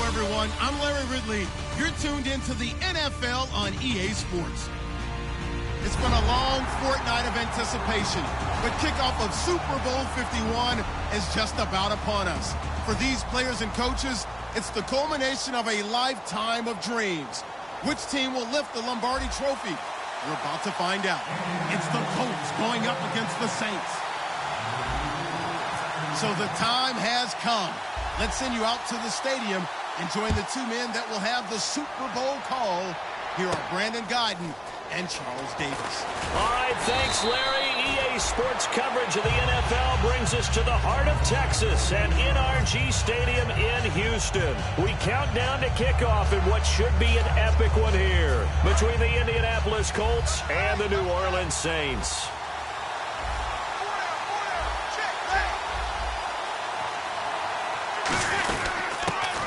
everyone. I'm Larry Ridley. You're tuned into the NFL on EA Sports. It's been a long fortnight of anticipation, but kickoff of Super Bowl 51 is just about upon us. For these players and coaches, it's the culmination of a lifetime of dreams. Which team will lift the Lombardi Trophy? We're about to find out. It's the Colts going up against the Saints. So the time has come. Let's send you out to the stadium and join the two men that will have the Super Bowl call. Here are Brandon Guyton and Charles Davis. All right, thanks, Larry. EA Sports coverage of the NFL brings us to the heart of Texas and NRG Stadium in Houston. We count down to kickoff in what should be an epic one here between the Indianapolis Colts and the New Orleans Saints.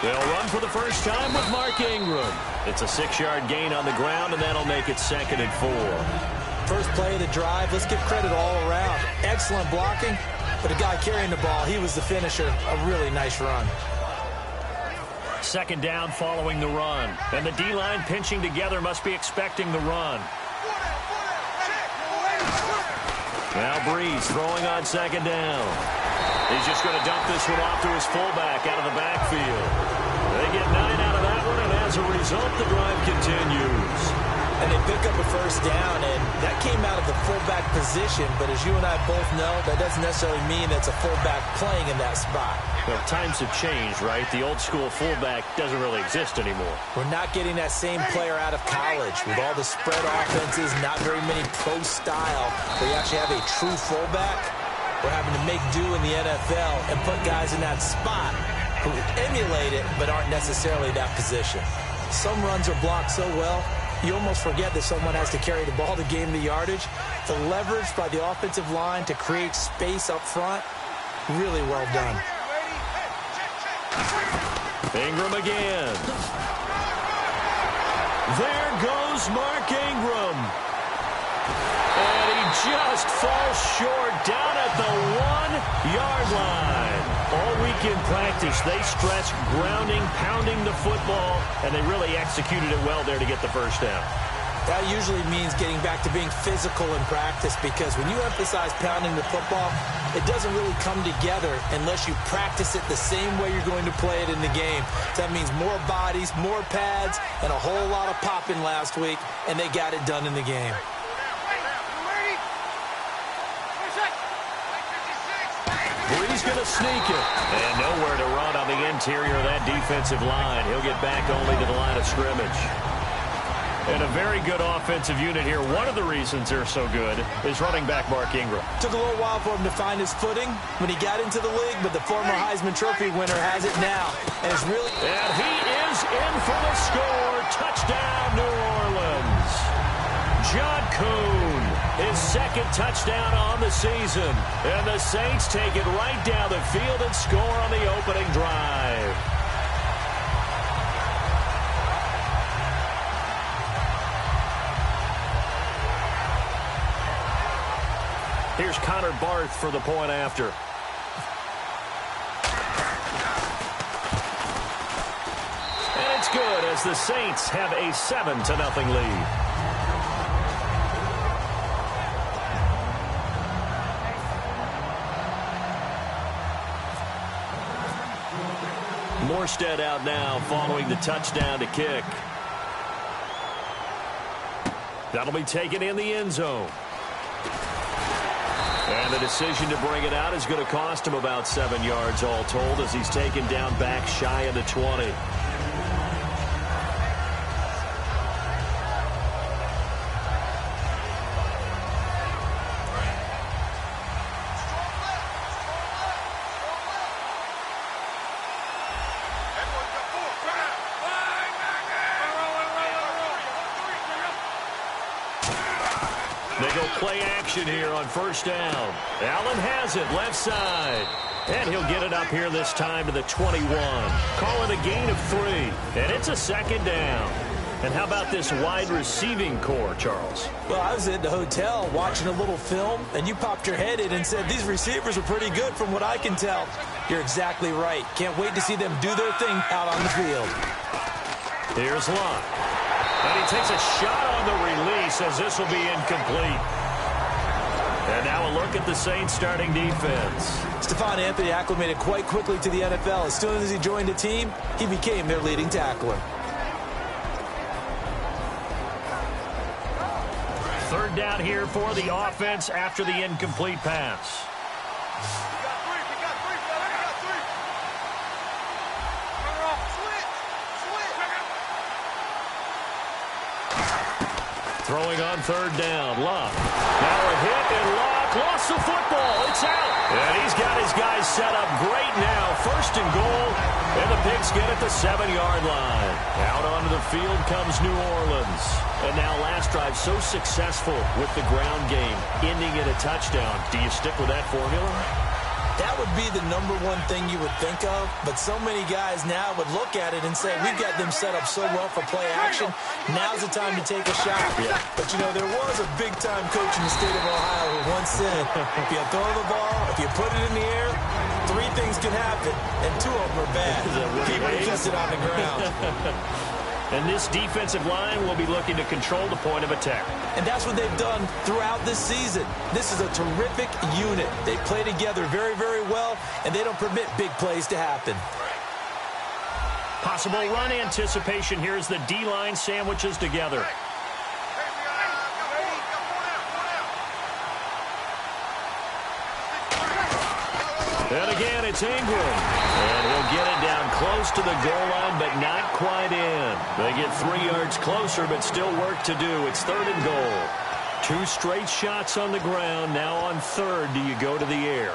They'll run for the first time with Mark Ingram. It's a 6-yard gain on the ground, and that'll make it 2nd and 4. First play of the drive, let's give credit all around. Excellent blocking, but the guy carrying the ball, he was the finisher. A really nice run. Second down following the run. And the D-line pinching together must be expecting the run. Now Breeze throwing on second down. He's just going to dump this one off to his fullback out of the backfield. They get 9 out of that one, and as a result, the drive continues. And they pick up a first down, and that came out of the fullback position. But as you and I both know, that doesn't necessarily mean that's a fullback playing in that spot. Well, times have changed, right? The old school fullback doesn't really exist anymore. We're not getting that same player out of college. With all the spread offenses, not very many pro style, where you actually have a true fullback. We're having to make do in the NFL and put guys in that spot who emulate it but aren't necessarily that position. Some runs are blocked so well, you almost forget that someone has to carry the ball to gain the yardage. The leverage by the offensive line to create space up front, really well done. Ingram again. There goes Mark Ingram. And he just falls short down at the 1-yard line. All week in practice, they stressed grounding, pounding the football, and they really executed it well there to get the first down. That usually means getting back to being physical in practice, because when you emphasize pounding the football, it doesn't really come together unless you practice it the same way you're going to play it in the game. So that means more bodies, more pads, and a whole lot of popping last week, and they got it done in the game. Breeze going to sneak it. And nowhere to run on the interior of that defensive line. He'll get back only to the line of scrimmage. And a very good offensive unit here. One of the reasons they're so good is running back Mark Ingram. Took a little while for him to find his footing when he got into the league, but the former Heisman Trophy winner has it now. And it's really... And he is in for the score. Touchdown, New Orleans. John Kuhn, his second touchdown on the season. And the Saints take it right down the field and score on the opening drive. Here's Connor Barth for the point after. And it's good as the Saints have a 7-0 lead. Morstead out now following the touchdown to kick. That'll be taken in the end zone. And the decision to bring it out is going to cost him about 7 yards all told as he's taken down back shy of the 20. They go play action here on first down. Allen has it left side. And he'll get it up here this time to the 21. Call it a gain of 3. And it's a second down. And how about this wide receiving core, Charles? Well, I was at the hotel watching a little film, and you popped your head in and said, these receivers are pretty good from what I can tell. You're exactly right. Can't wait to see them do their thing out on the field. Here's Locke. And he takes a shot on the release as this will be incomplete. And now a look at the Saints starting defense. Stephon Anthony acclimated quite quickly to the NFL. As soon as he joined the team, he became their leading tackler. Third down here for the offense after the incomplete pass. Throwing on third down, Locke. Now a hit, and Locke lost the football. It's out. And he's got his guys set up great now. First and goal, and the Pigs get at the 7-yard line. Out onto the field comes New Orleans. And now last drive so successful with the ground game, ending in a touchdown. Do you stick with that formula? That would be the number one thing you would think of, but so many guys now would look at it and say, we've got them set up so well for play action, now's the time to take a shot. Yeah. But, you know, there was a big-time coach in the state of Ohio who once said, if you throw the ball, if you put it in the air, Three things can happen, and two of them are bad. People just it on the ground. And this defensive line will be looking to control the point of attack. And that's what they've done throughout this season. This is a terrific unit. They play together very, very well, and they don't permit big plays to happen. Possible run anticipation here as the D-line sandwiches together. And again, it's Ingram. And he'll get it down close to the goal line, but not quite in. They get 3 yards closer, but still work to do. It's 3rd and goal. 2 straight shots on the ground. Now on 3rd, do you go to the air?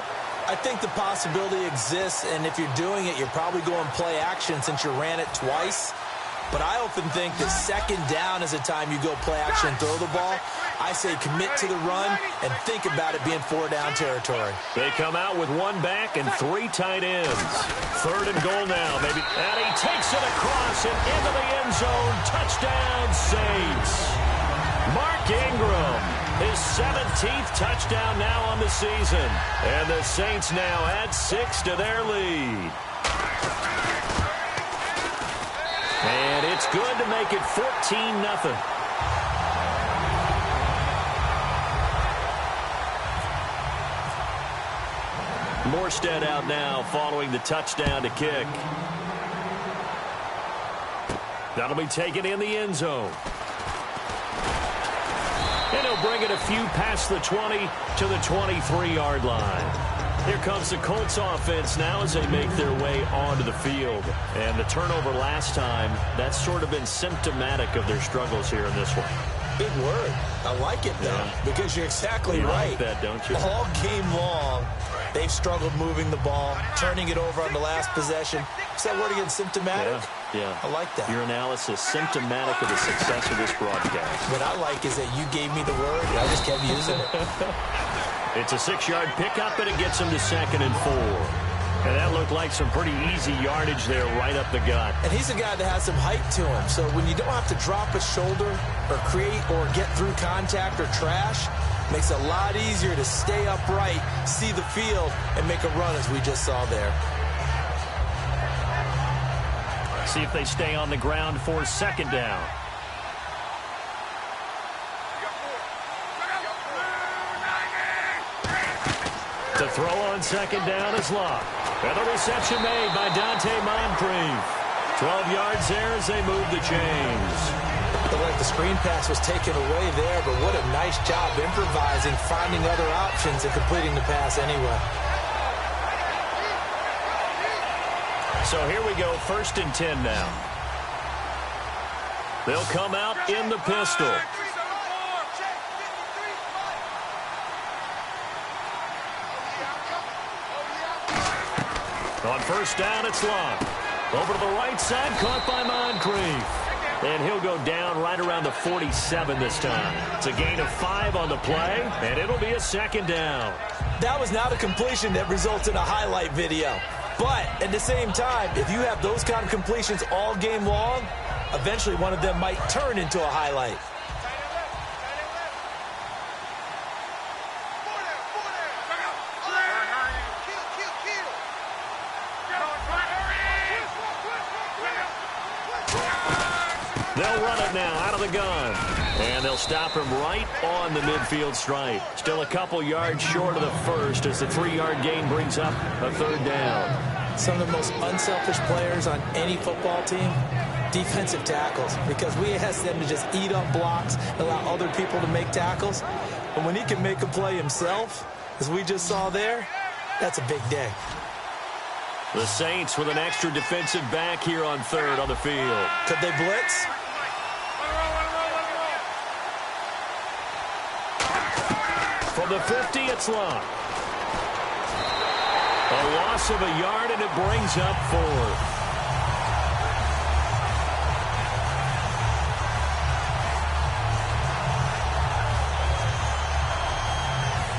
I think the possibility exists, and if you're doing it, you're probably going play action since you ran it twice. But I often think that 2nd down is the time you go play action and throw the ball. I say commit to the run and think about it being 4-down territory. They come out with 1 back and 3 tight ends. 3rd and goal now, maybe. And he takes it across and into the end zone. Touchdown, Saints. Mark Ingram, his 17th touchdown now on the season. And the Saints now add 6 to their lead. And it's good to make it 14-0. Morstead out now following the touchdown to kick. That'll be taken in the end zone. And he'll bring it a few past the 20 to the 23-yard line. Here comes the Colts offense now as they make their way onto the field. And the turnover last time, that's sort of been symptomatic of their struggles here in this one. Big word. I like it, though, because you're exactly right. Like that, don't you? All game long, they've struggled moving the ball, turning it over on the last possession. Is that word again, symptomatic? Yeah. I like that. Your analysis, symptomatic of the success of this broadcast. What I like is that you gave me the word, and I just kept using it. It's a 6-yard pickup, and it gets him to 2nd and 4. And that looked like some pretty easy yardage there right up the gut. And he's a guy that has some height to him. So when you don't have to drop a shoulder or create or get through contact or trash, makes it a lot easier to stay upright, see the field, and make a run as we just saw there. See if they stay on the ground for 2nd down. To throw on 2nd down is Locke. And the reception made by Dante Moncrief. 12 yards there as they move the chains. Looked like the screen pass was taken away there, but what a nice job improvising, finding other options, and completing the pass anyway. So here we go, 1st and 10 now. They'll come out in the pistol. On 1st down, it's Locke. Over to the right side, caught by Moncrief. And he'll go down right around the 47 this time. It's a gain of 5 on the play, and it'll be a 2nd down. That was not a completion that results in a highlight video. But at the same time, if you have those kind of completions all game long, eventually one of them might turn into a highlight. They'll run it now out of the gun. And they'll stop him right on the midfield stripe. Still a couple yards short of the first as the 3-yard gain brings up a 3rd down. Some of the most unselfish players on any football team, defensive tackles, because we ask them to just eat up blocks, allow other people to make tackles. But when he can make a play himself, as we just saw there, that's a big day. The Saints with an extra defensive back here on 3rd on the field. Could they blitz? From the 50, it's Locke. A loss of a yard, and it brings up 4th.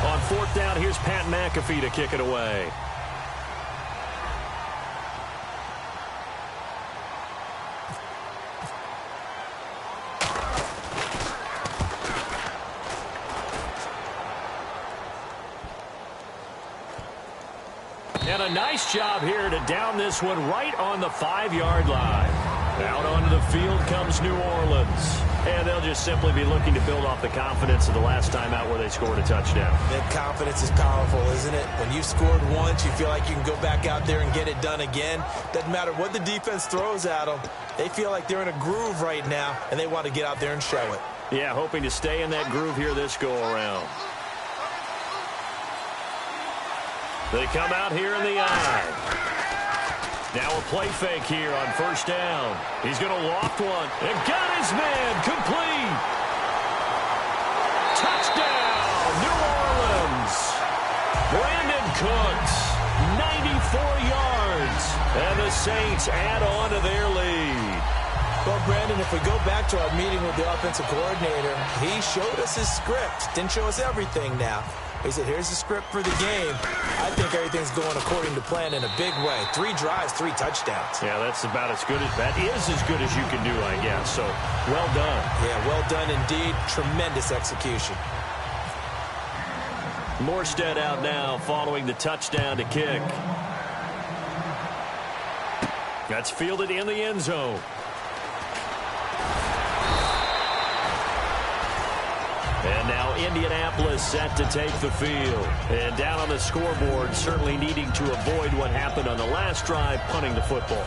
On 4th down, here's Pat McAfee to kick it away. And a nice job here to down this one right on the 5-yard line. Out onto the field comes New Orleans. And they'll just simply be looking to build off the confidence of the last time out where they scored a touchdown. That confidence is powerful, isn't it? When you've scored once, you feel like you can go back out there and get it done again. Doesn't matter what the defense throws at them. They feel like they're in a groove right now, and they want to get out there and show it. Yeah, hoping to stay in that groove here this go-around. They come out here in the eye. Now a play fake here on first down. He's going to loft one. And got his man complete. Touchdown, New Orleans. Brandon Cooks, 94 yards. And the Saints add on to their lead. Well, Brandon, if we go back to our meeting with the offensive coordinator, he showed us his script. Didn't show us everything now. He said, here's the script for the game. I think everything's going according to plan in a big way. 3 drives, 3 touchdowns. Yeah, that's about as good as that is as good as you can do, I guess. So, well done. Yeah, well done indeed. Tremendous execution. Morstead out now following the touchdown to kick. That's fielded in the end zone. And now Indianapolis set to take the field. And down on the scoreboard, certainly needing to avoid what happened on the last drive, punting the football.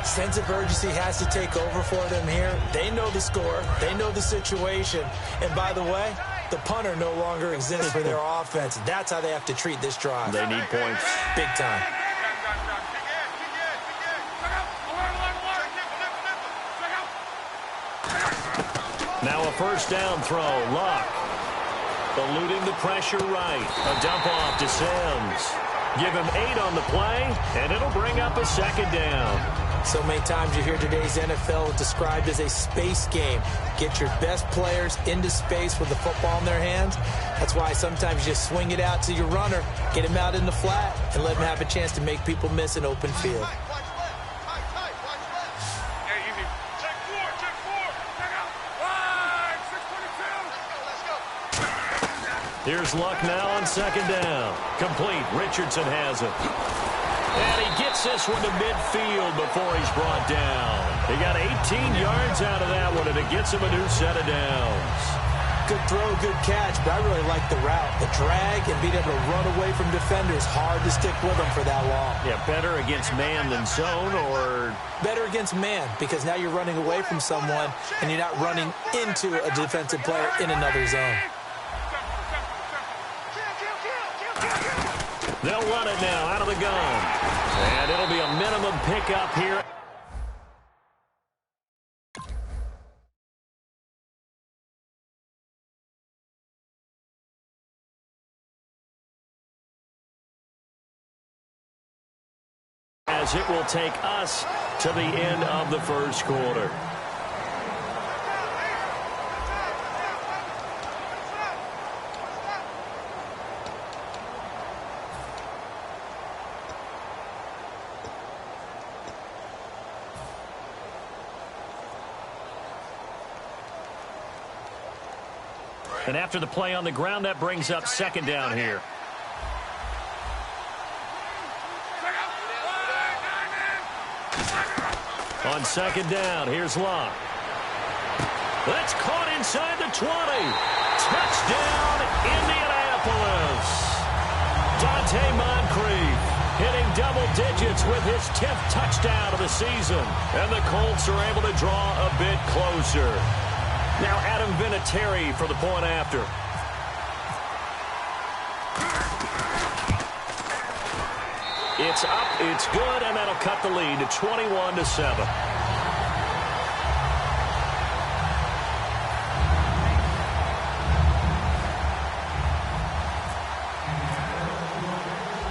Sense of urgency has to take over for them here. They know the score. They know the situation. And by the way, the punter no longer exists for their offense. That's how they have to treat this drive. They need points. Big time. Now a first down throw. Luck. Eluding the pressure right. A dump off to Sims. Give him 8 on the play, and it'll bring up a second down. So many times you hear today's NFL described as a space game. Get your best players into space with the football in their hands. That's why sometimes you just swing it out to your runner, get him out in the flat, and let him have a chance to make people miss an open field. Here's Luck now on second down. Complete. Richardson has it. And he gets this one to midfield before he's brought down. He got 18 yards out of that one, and it gets him a new set of downs. Good throw, good catch, but I really like the route. The drag and being able to run away from defenders. Hard to stick with them for that long. Yeah, better against man than zone, or? Better against man, because now you're running away from someone, and you're not running into a defensive player in another zone. They'll run it now out of the gun. And it'll be a minimum pickup here. As it will take us to the end of the first quarter. And after the play on the ground, that brings up second down here. On second down, here's Luck. That's caught inside the 20. Touchdown, Indianapolis. Dante Moncrief hitting double digits with his 10th touchdown of the season. And the Colts are able to draw a bit closer. Now Adam Vinatieri for the point after. It's up, it's good, and that'll cut the lead to 21-7.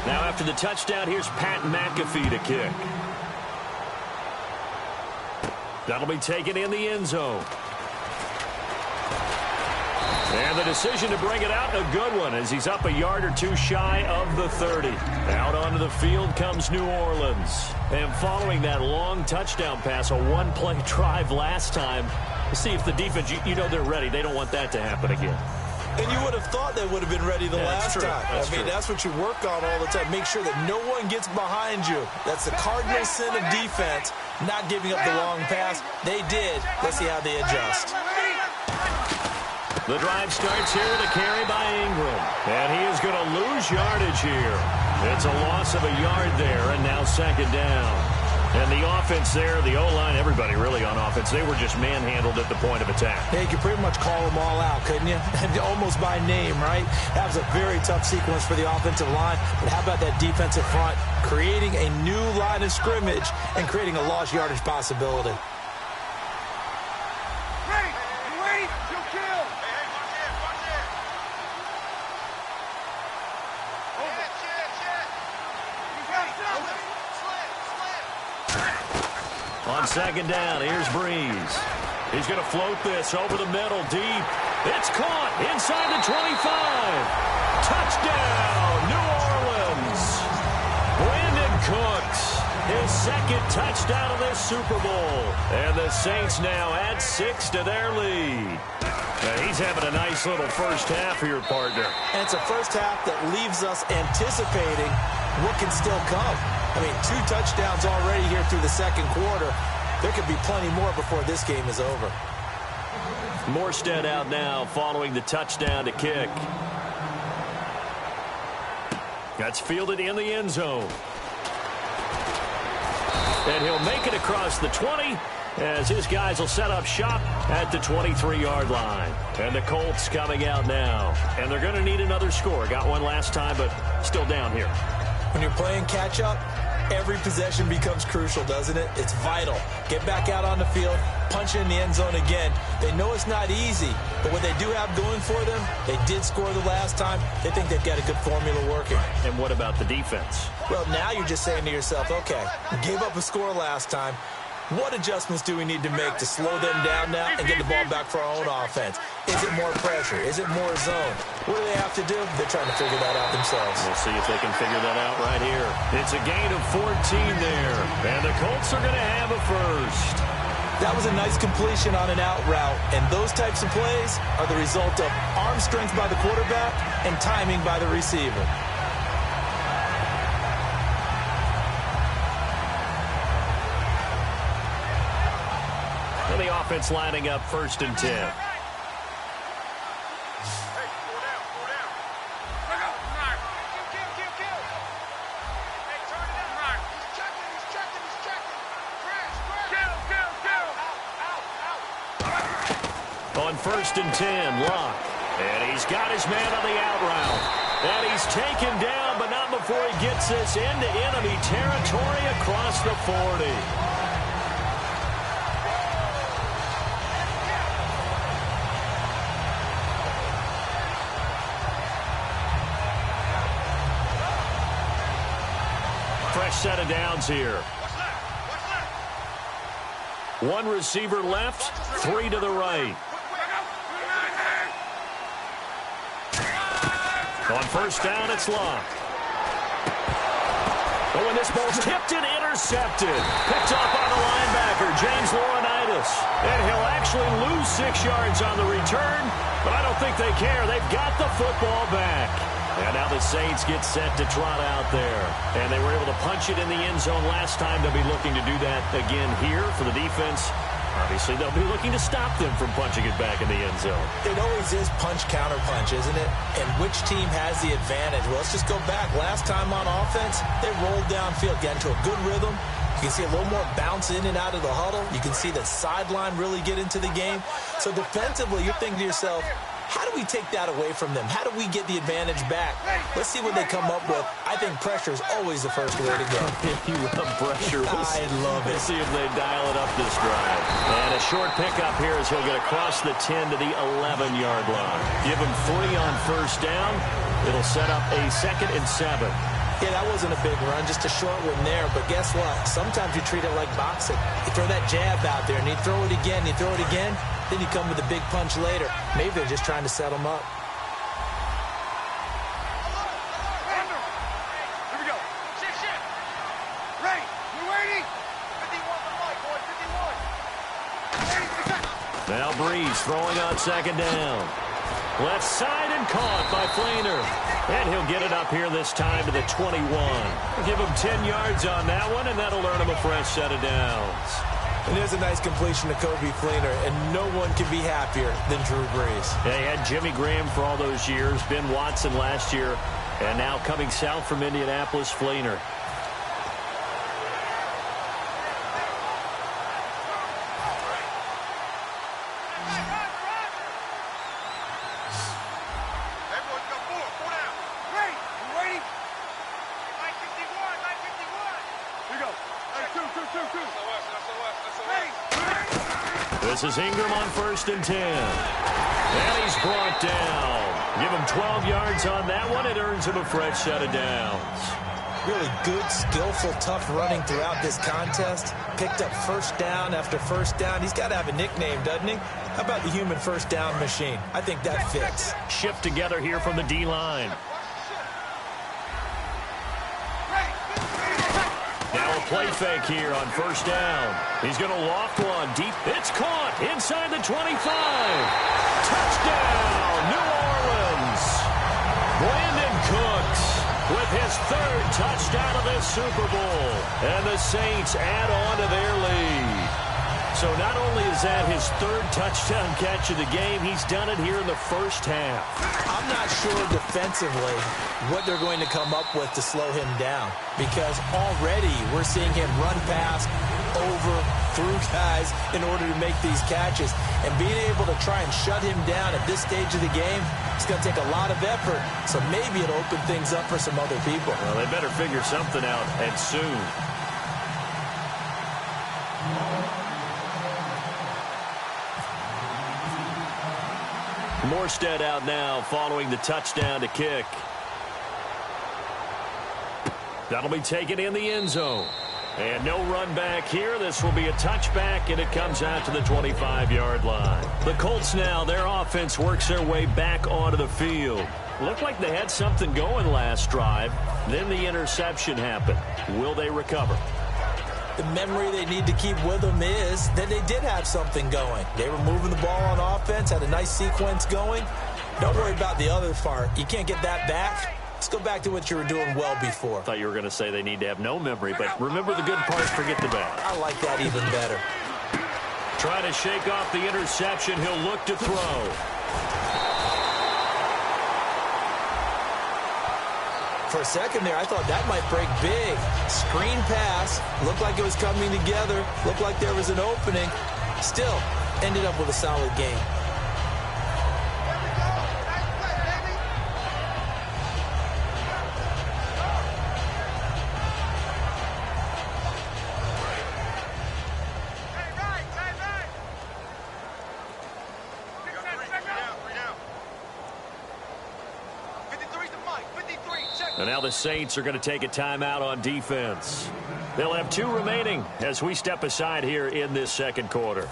Now after the touchdown, here's Pat McAfee to kick. That'll be taken in the end zone. And the decision to bring it out, a good one, as he's up a yard or two shy of the 30. Out onto the field comes New Orleans. And following that long touchdown pass, a one-play drive last time, see if the defense, you know they're ready. They don't want that to happen again. And you would have thought they would have been ready the last time. I mean, that's what you work on all the time. Make sure that no one gets behind you. That's the cardinal sin of defense, not giving up the long pass. They did. Let's see how they adjust. The drive starts here with a carry by Ingram. And he is going to lose yardage here. It's a loss of a yard there, and now second down. And the offense there, the O-line, everybody really on offense, they were just manhandled at the point of attack. Yeah, you could pretty much call them all out, couldn't you? Almost by name, right? That was a very tough sequence for the offensive line. But how about that defensive front creating a new line of scrimmage and creating a lost yardage possibility? On second down, here's Breeze. He's going to float this over the middle, deep. It's caught inside the 25. Touchdown, New Orleans. Brandon Cooks, his second touchdown of this Super Bowl. And the Saints now add 6 to their lead. He's having a nice little first half here, partner. And it's a first half that leaves us anticipating what can still come. I mean, 2 touchdowns already here through the second quarter. There could be plenty more before this game is over. Morstead out now following the touchdown to kick. That's fielded in the end zone. And he'll make it across the 20 as his guys will set up shop at the 23-yard line. And the Colts coming out now. And they're going to need another score. Got one last time, but still down here. When you're playing catch-up, every possession becomes crucial, doesn't it? It's vital. Get back out on the field, punch in the end zone again. They know it's not easy, but what they do have going for them, they did score the last time. They think they've got a good formula working. And what about the defense? Well, now you're just saying to yourself, okay, gave up a score last time. What adjustments do we need to make to slow them down now and get the ball back for our own offense? Is it more pressure? Is it more zone? What do they have to do? They're trying to figure that out themselves. We'll see if they can figure that out right here. It's a gain of 14 there. And the Colts are going to have a first. That was a nice completion on an out route. And those types of plays are the result of arm strength by the quarterback and timing by the receiver. And the offense lining up 1st and 10. On 1st and 10, Locke. And he's got his man on the out route. And he's taken down, but not before he gets this into enemy territory across the 40. Fresh set of downs here. One receiver left, 3 to the right. On 1st down, it's Locke. Oh, and this ball's tipped and intercepted. Picked up by the linebacker, James Laurinaitis. And he'll actually lose 6 yards on the return, but I don't think they care. They've got the football back. And now the Saints get set to trot out there. And they were able to punch it in the end zone last time. They'll be looking to do that again here for the defense. Obviously, they'll be looking to stop them from punching it back in the end zone. It always is punch-counter-punch, isn't it? And which team has the advantage? Well, let's just go back. Last time on offense, they rolled downfield, got into a good rhythm. You can see a little more bounce in and out of the huddle. You can see the sideline really get into the game. So defensively, you're thinking to yourself, how do we take that away from them? How do we get the advantage back? Let's see what they come up with. I think pressure is always the first way to go. You love pressure. I love it. We'll see if they dial it up this drive. And a short pickup here as he'll get across the 10 to the 11-yard line. Give him 3 on 1st down. It'll set up a 2nd and 7. Yeah, that wasn't a big run, just a short one there. But guess what? Sometimes you treat it like boxing. You throw that jab out there, and you throw it again, you throw it again, then you come with a big punch later. Maybe they're just trying to set them up. Here we go. Shit. Ray, you ready? 51 for the light, boy. 51. Now Breeze throwing on 2nd down. Left side and caught by Fleener. And he'll get it up here this time to the 21. Give him 10 yards on that one, and that'll earn him a fresh set of downs. And there's a nice completion to Kobe Fleener, and no one can be happier than Drew Brees. They had Jimmy Graham for all those years, Ben Watson last year, and now coming south from Indianapolis, Fleener. This is Ingram on 1st and 10. And he's brought down. Give him 12 yards on that one. It earns him a fresh set of downs. Really good, skillful, tough running throughout this contest. Picked up first down after first down. He's got to have a nickname, doesn't he? How about the human first down machine? I think that fits. Shift together here from the D-line. Now a play fake here on 1st down. He's going to loft one deep. It's caught inside the 25. Touchdown, New Orleans. Brandon Cooks with his 3rd touchdown of this Super Bowl. And the Saints add on to their lead. So not only is that his 3rd touchdown catch of the game, he's done it here in the first half. I'm not sure defensively what they're going to come up with to slow him down, because already we're seeing him run past, over, through guys in order to make these catches. And being able to try and shut him down at this stage of the game, it's going to take a lot of effort. So maybe it'll open things up for some other people. Well, they better figure something out, and soon. Morstead out now following the touchdown to kick. That'll be taken in the end zone. And no run back here. This will be a touchback, and it comes out to the 25-yard line. The Colts now, their offense works their way back onto the field. Looked like they had something going last drive. Then the interception happened. Will they recover? The memory they need to keep with them is that they did have something going. They were moving the ball on offense, had a nice sequence going. Don't worry about the other part. You can't get that back. Let's go back to what you were doing well before. I thought you were going to say they need to have no memory, but remember the good part, forget the bad. I like that even better. Trying to shake off the interception. He'll look to throw. For a second there, I thought that might break big. Screen pass. Looked like it was coming together. Looked like there was an opening. Still, ended up with a solid game. And now the Saints are going to take a timeout on defense. They'll have 2 remaining as we step aside here in this second quarter.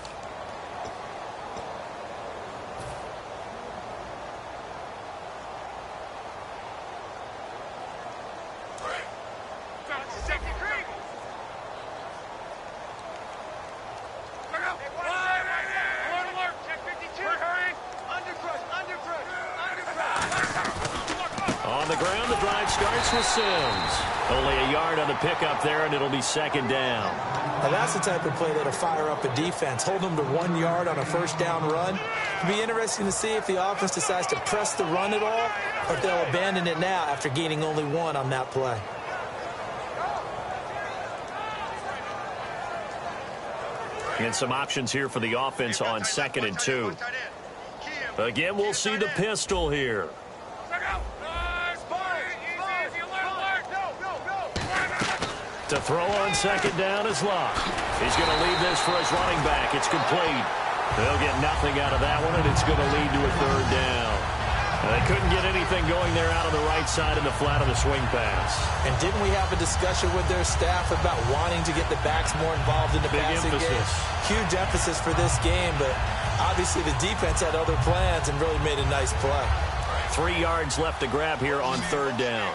On the ground, the drive starts with Sims. Only a yard on the pickup there, and it'll be 2nd down. Now that's the type of play that'll fire up a defense. Hold them to 1 yard on a first down run. It'll be interesting to see if the offense decides to press the run at all, or if they'll abandon it now after gaining only 1 on that play. And some options here for the offense on 2nd and 2. Again, we'll see the pistol here. To throw on 2nd down is Locke. He's going to leave this for his running back. It's complete. They'll get nothing out of that one, and it's going to lead to a 3rd down. They couldn't get anything going there out on the right side in the flat of the swing pass. And didn't we have a discussion with their staff about wanting to get the backs more involved in the passing game? Huge emphasis for this game, but obviously the defense had other plans and really made a nice play. 3 yards left to grab here on 3rd down.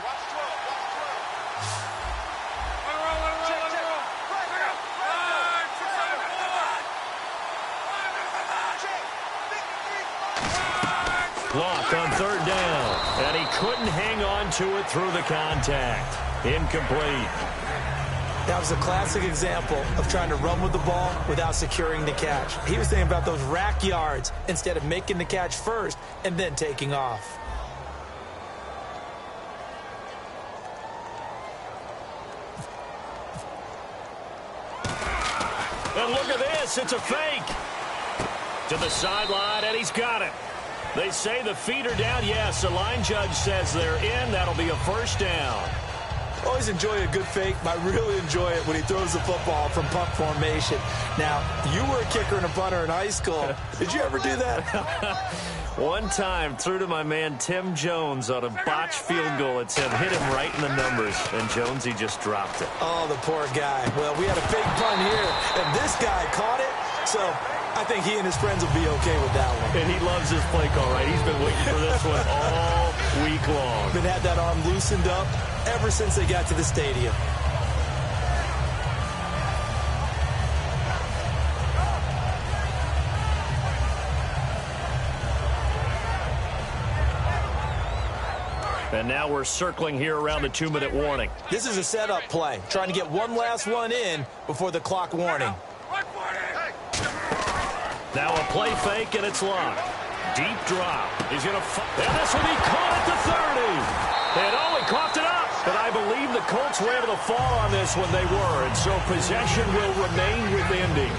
clock on third down. And he couldn't hang on to it through the contact. Incomplete. That was a classic example of trying to run with the ball without securing the catch. He was thinking about those rack yards instead of making the catch first and then taking off. And look at this. It's a fake. To the sideline, and he's got it. They say the feet are down. Yes, the line judge says they're in. That'll be a first down. Always enjoy a good fake, but I really enjoy it when he throws the football from punt formation. Now, you were a kicker and a punter in high school. Did you ever do that? One time, threw to my man Tim Jones on a botched field goal attempt. Hit him right in the numbers, and Jonesy just dropped it. Oh, the poor guy. Well, we had a big punt here, and this guy caught it, so I think he and his friends will be okay with that one. And he loves his play call, right? He's been waiting for this one all week long. Been had that arm loosened up ever since they got to the stadium. And now we're circling here around the 2-minute warning. This is a setup play, trying to get one last one in before the clock warning. Now a play fake, and it's locked. Deep drop. He's going to... And this will be caught at the 30. And oh, he coughed it up. But I believe the Colts were able to fall on this when they were. And so possession will remain with Indy.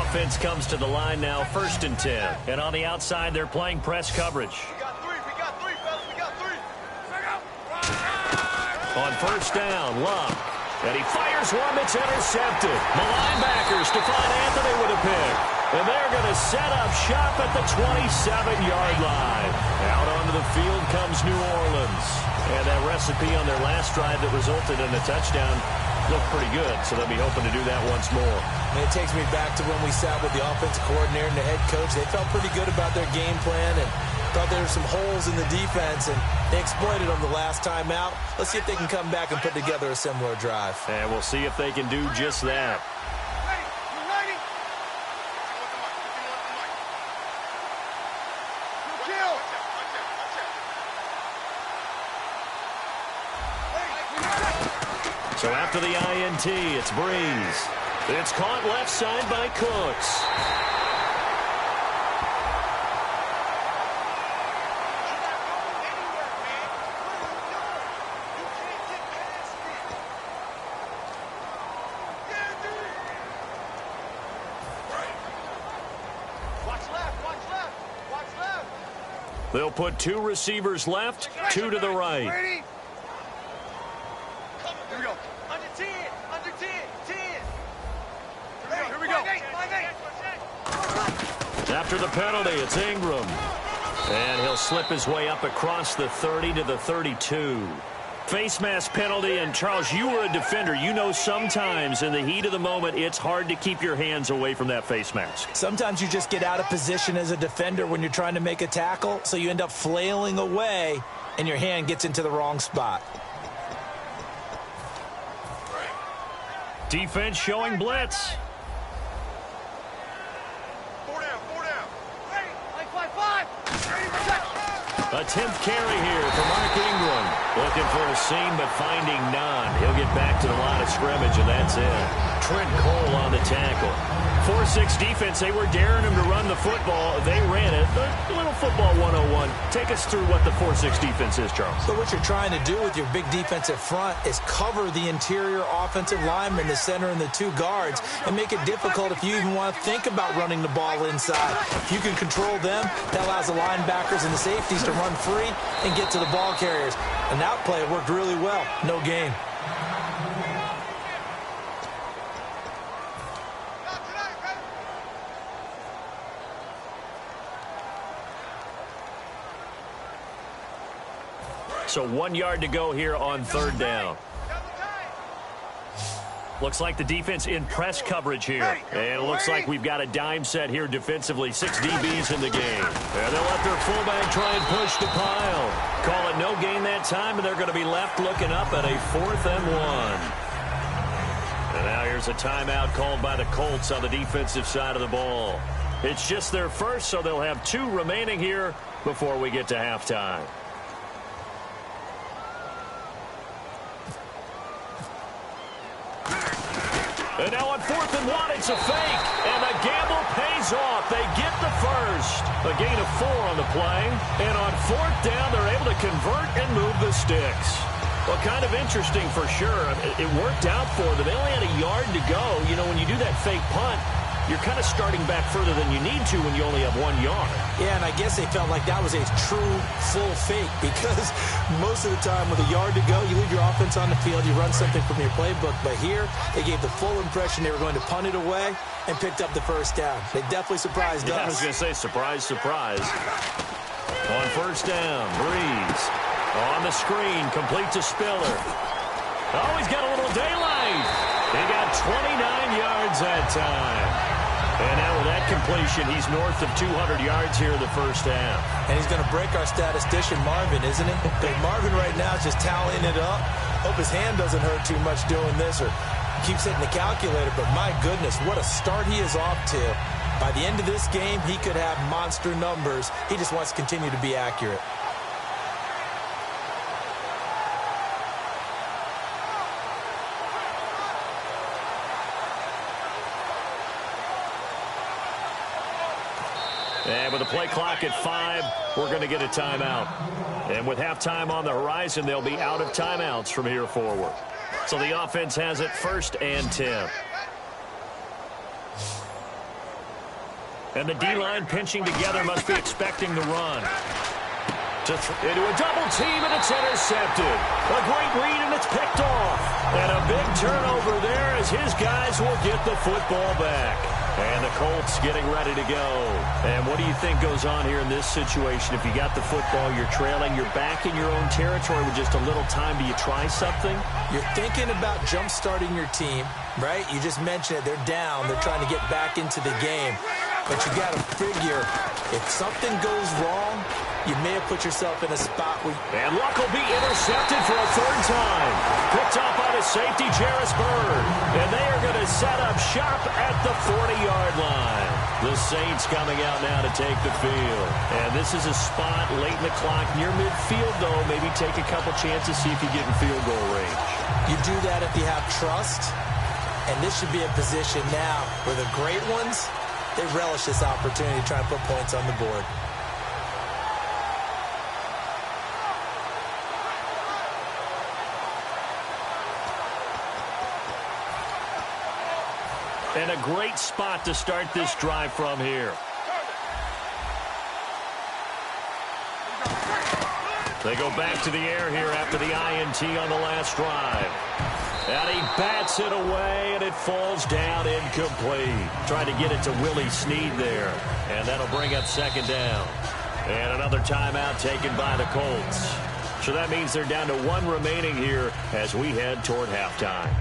Offense comes to the line now, 1st and 10. And on the outside, they're playing press coverage. We got three, fellas. We got three. On 1st down, Love. And he fires one that's intercepted. The linebackers, Stephon Anthony with a pick. And they're going to set up shop at the 27-yard line. Out onto the field comes New Orleans. And that recipe on their last drive that resulted in a touchdown looked pretty good, so they'll be hoping to do that once more. And it takes me back to when we sat with the offensive coordinator and the head coach. They felt pretty good about their game plan and thought there were some holes in the defense, and they exploited them the last time out. Let's see if they can come back and put together a similar drive. And we'll see if they can do just that. Ready? So after the INT, it's Breeze. It's caught left side by Cooks. They'll put 2 receivers left, 2 to the right. Ready? Here we go. Under 10. Under 10. 10. Here we go. After the penalty, it's Ingram. And he'll slip his way up across the 30 to the 32. Face mask penalty, and Charles, you were a defender. You know sometimes in the heat of the moment, it's hard to keep your hands away from that face mask. Sometimes you just get out of position as a defender when you're trying to make a tackle, so you end up flailing away, and your hand gets into the wrong spot. Defense showing blitz. 4 down. Ready? Like 5. A 10th carry here for Mark Ingram. Looking for a seam, but finding none. He'll get back to the line of scrimmage, and that's it. Trent Cole on the tackle. 4-6 defense. They were daring him to run the football. They ran it. A little football 101. Take us through what the 4-6 defense is, Charles. So what you're trying to do with your big defensive front is cover the interior offensive lineman, the center, and the 2 guards, and make it difficult if you even want to think about running the ball inside. If you can control them, that allows the linebackers and the safeties to run free and get to the ball carriers. And that play worked really well. No gain. So 1 yard to go here on 3rd down. Looks like the defense in press coverage here. And it looks like we've got a dime set here defensively. 6 DBs in the game. And they'll let their fullback try and push the pile. Call it no gain that time, and they're going to be left looking up at a 4th and 1. And now here's a timeout called by the Colts on the defensive side of the ball. It's just their first, so they'll have 2 remaining here before we get to halftime. And now on 4th and 1, it's a fake. And the gamble pays off. They get the first. A gain of 4 on the play. And on 4th down, they're able to convert and move the sticks. Well, kind of interesting for sure. It worked out for them. They only had a yard to go. You know, when you do that fake punt, you're kind of starting back further than you need to when you only have 1 yard. Yeah, and I guess they felt like that was a true full fake because most of the time with a yard to go, you leave your offense on the field, you run something from your playbook. But here, they gave the full impression they were going to punt it away and picked up the first down. They definitely surprised us. I was going to say, surprise, surprise. On 1st down, Breeze. On the screen, complete to Spiller. Oh, he's got a little daylight. He got 29 yards that time. And now with that completion, he's north of 200 yards here in the first half. And he's going to break our statistician, Marvin, isn't he? Marvin right now is just tallying it up. Hope his hand doesn't hurt too much doing this or keeps hitting the calculator. But my goodness, what a start he is off to. By the end of this game, he could have monster numbers. He just wants to continue to be accurate. And with the play clock at 5, we're going to get a timeout. And with halftime on the horizon, they'll be out of timeouts from here forward. So the offense has it 1st and 10. And the D-line pinching together must be expecting the run. Into a double team, and it's intercepted. A great read, and it's picked off. And a big turnover there as his guys will get the football back. And the Colts getting ready to go. And what do you think goes on here in this situation? If you got the football, you're trailing, you're back in your own territory with just a little time. Do you try something? You're thinking about jump-starting your team, right? You just mentioned it. They're down. They're trying to get back into the game. But you got to figure, if something goes wrong, you may have put yourself in a spot where... And Luck will be intercepted for a 3rd time. Picked off by the safety, Jarvis Bird. And they are going to set up shop at the 40-yard line. The Saints coming out now to take the field. And this is a spot late in the clock near midfield, though. Maybe take a couple chances, see if you get in field goal range. You do that if you have trust. And this should be a position now where the great ones, they relish this opportunity to try and put points on the board. And a great spot to start this drive from here. They go back to the air here after the INT on the last drive. And he bats it away, and it falls down incomplete. Trying to get it to Willie Snead there. And that'll bring up 2nd down. And another timeout taken by the Colts. So that means they're down to 1 remaining here as we head toward halftime.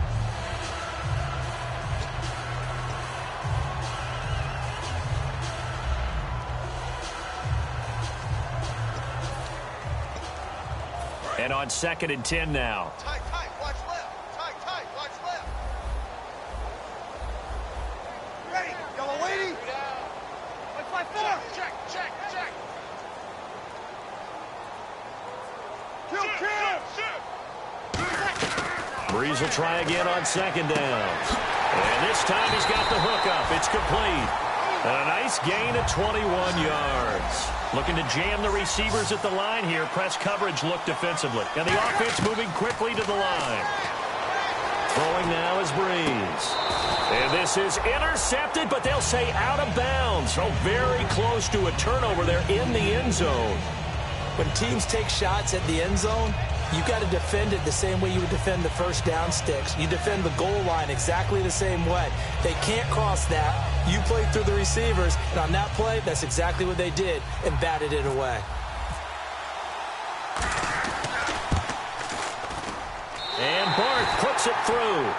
And on 2nd and 10 now. Tight, watch left. Tight, watch left. Ready, yellow lady. 154. Check. Kill. Breeze will try again on 2nd down. And this time he's got the hookup. It's complete. And a nice gain of 21 yards. Looking to jam the receivers at the line here. Press coverage look defensively. And the offense moving quickly to the line. Throwing now is Breeze. And this is intercepted, but they'll say out of bounds. So very close to a turnover there in the end zone. When teams take shots at the end zone, you got to defend it the same way you would defend the 1st down sticks. You defend the goal line exactly the same way. They can't cross that. You play through the receivers, and on that play, that's exactly what they did and batted it away. And Barth puts it through.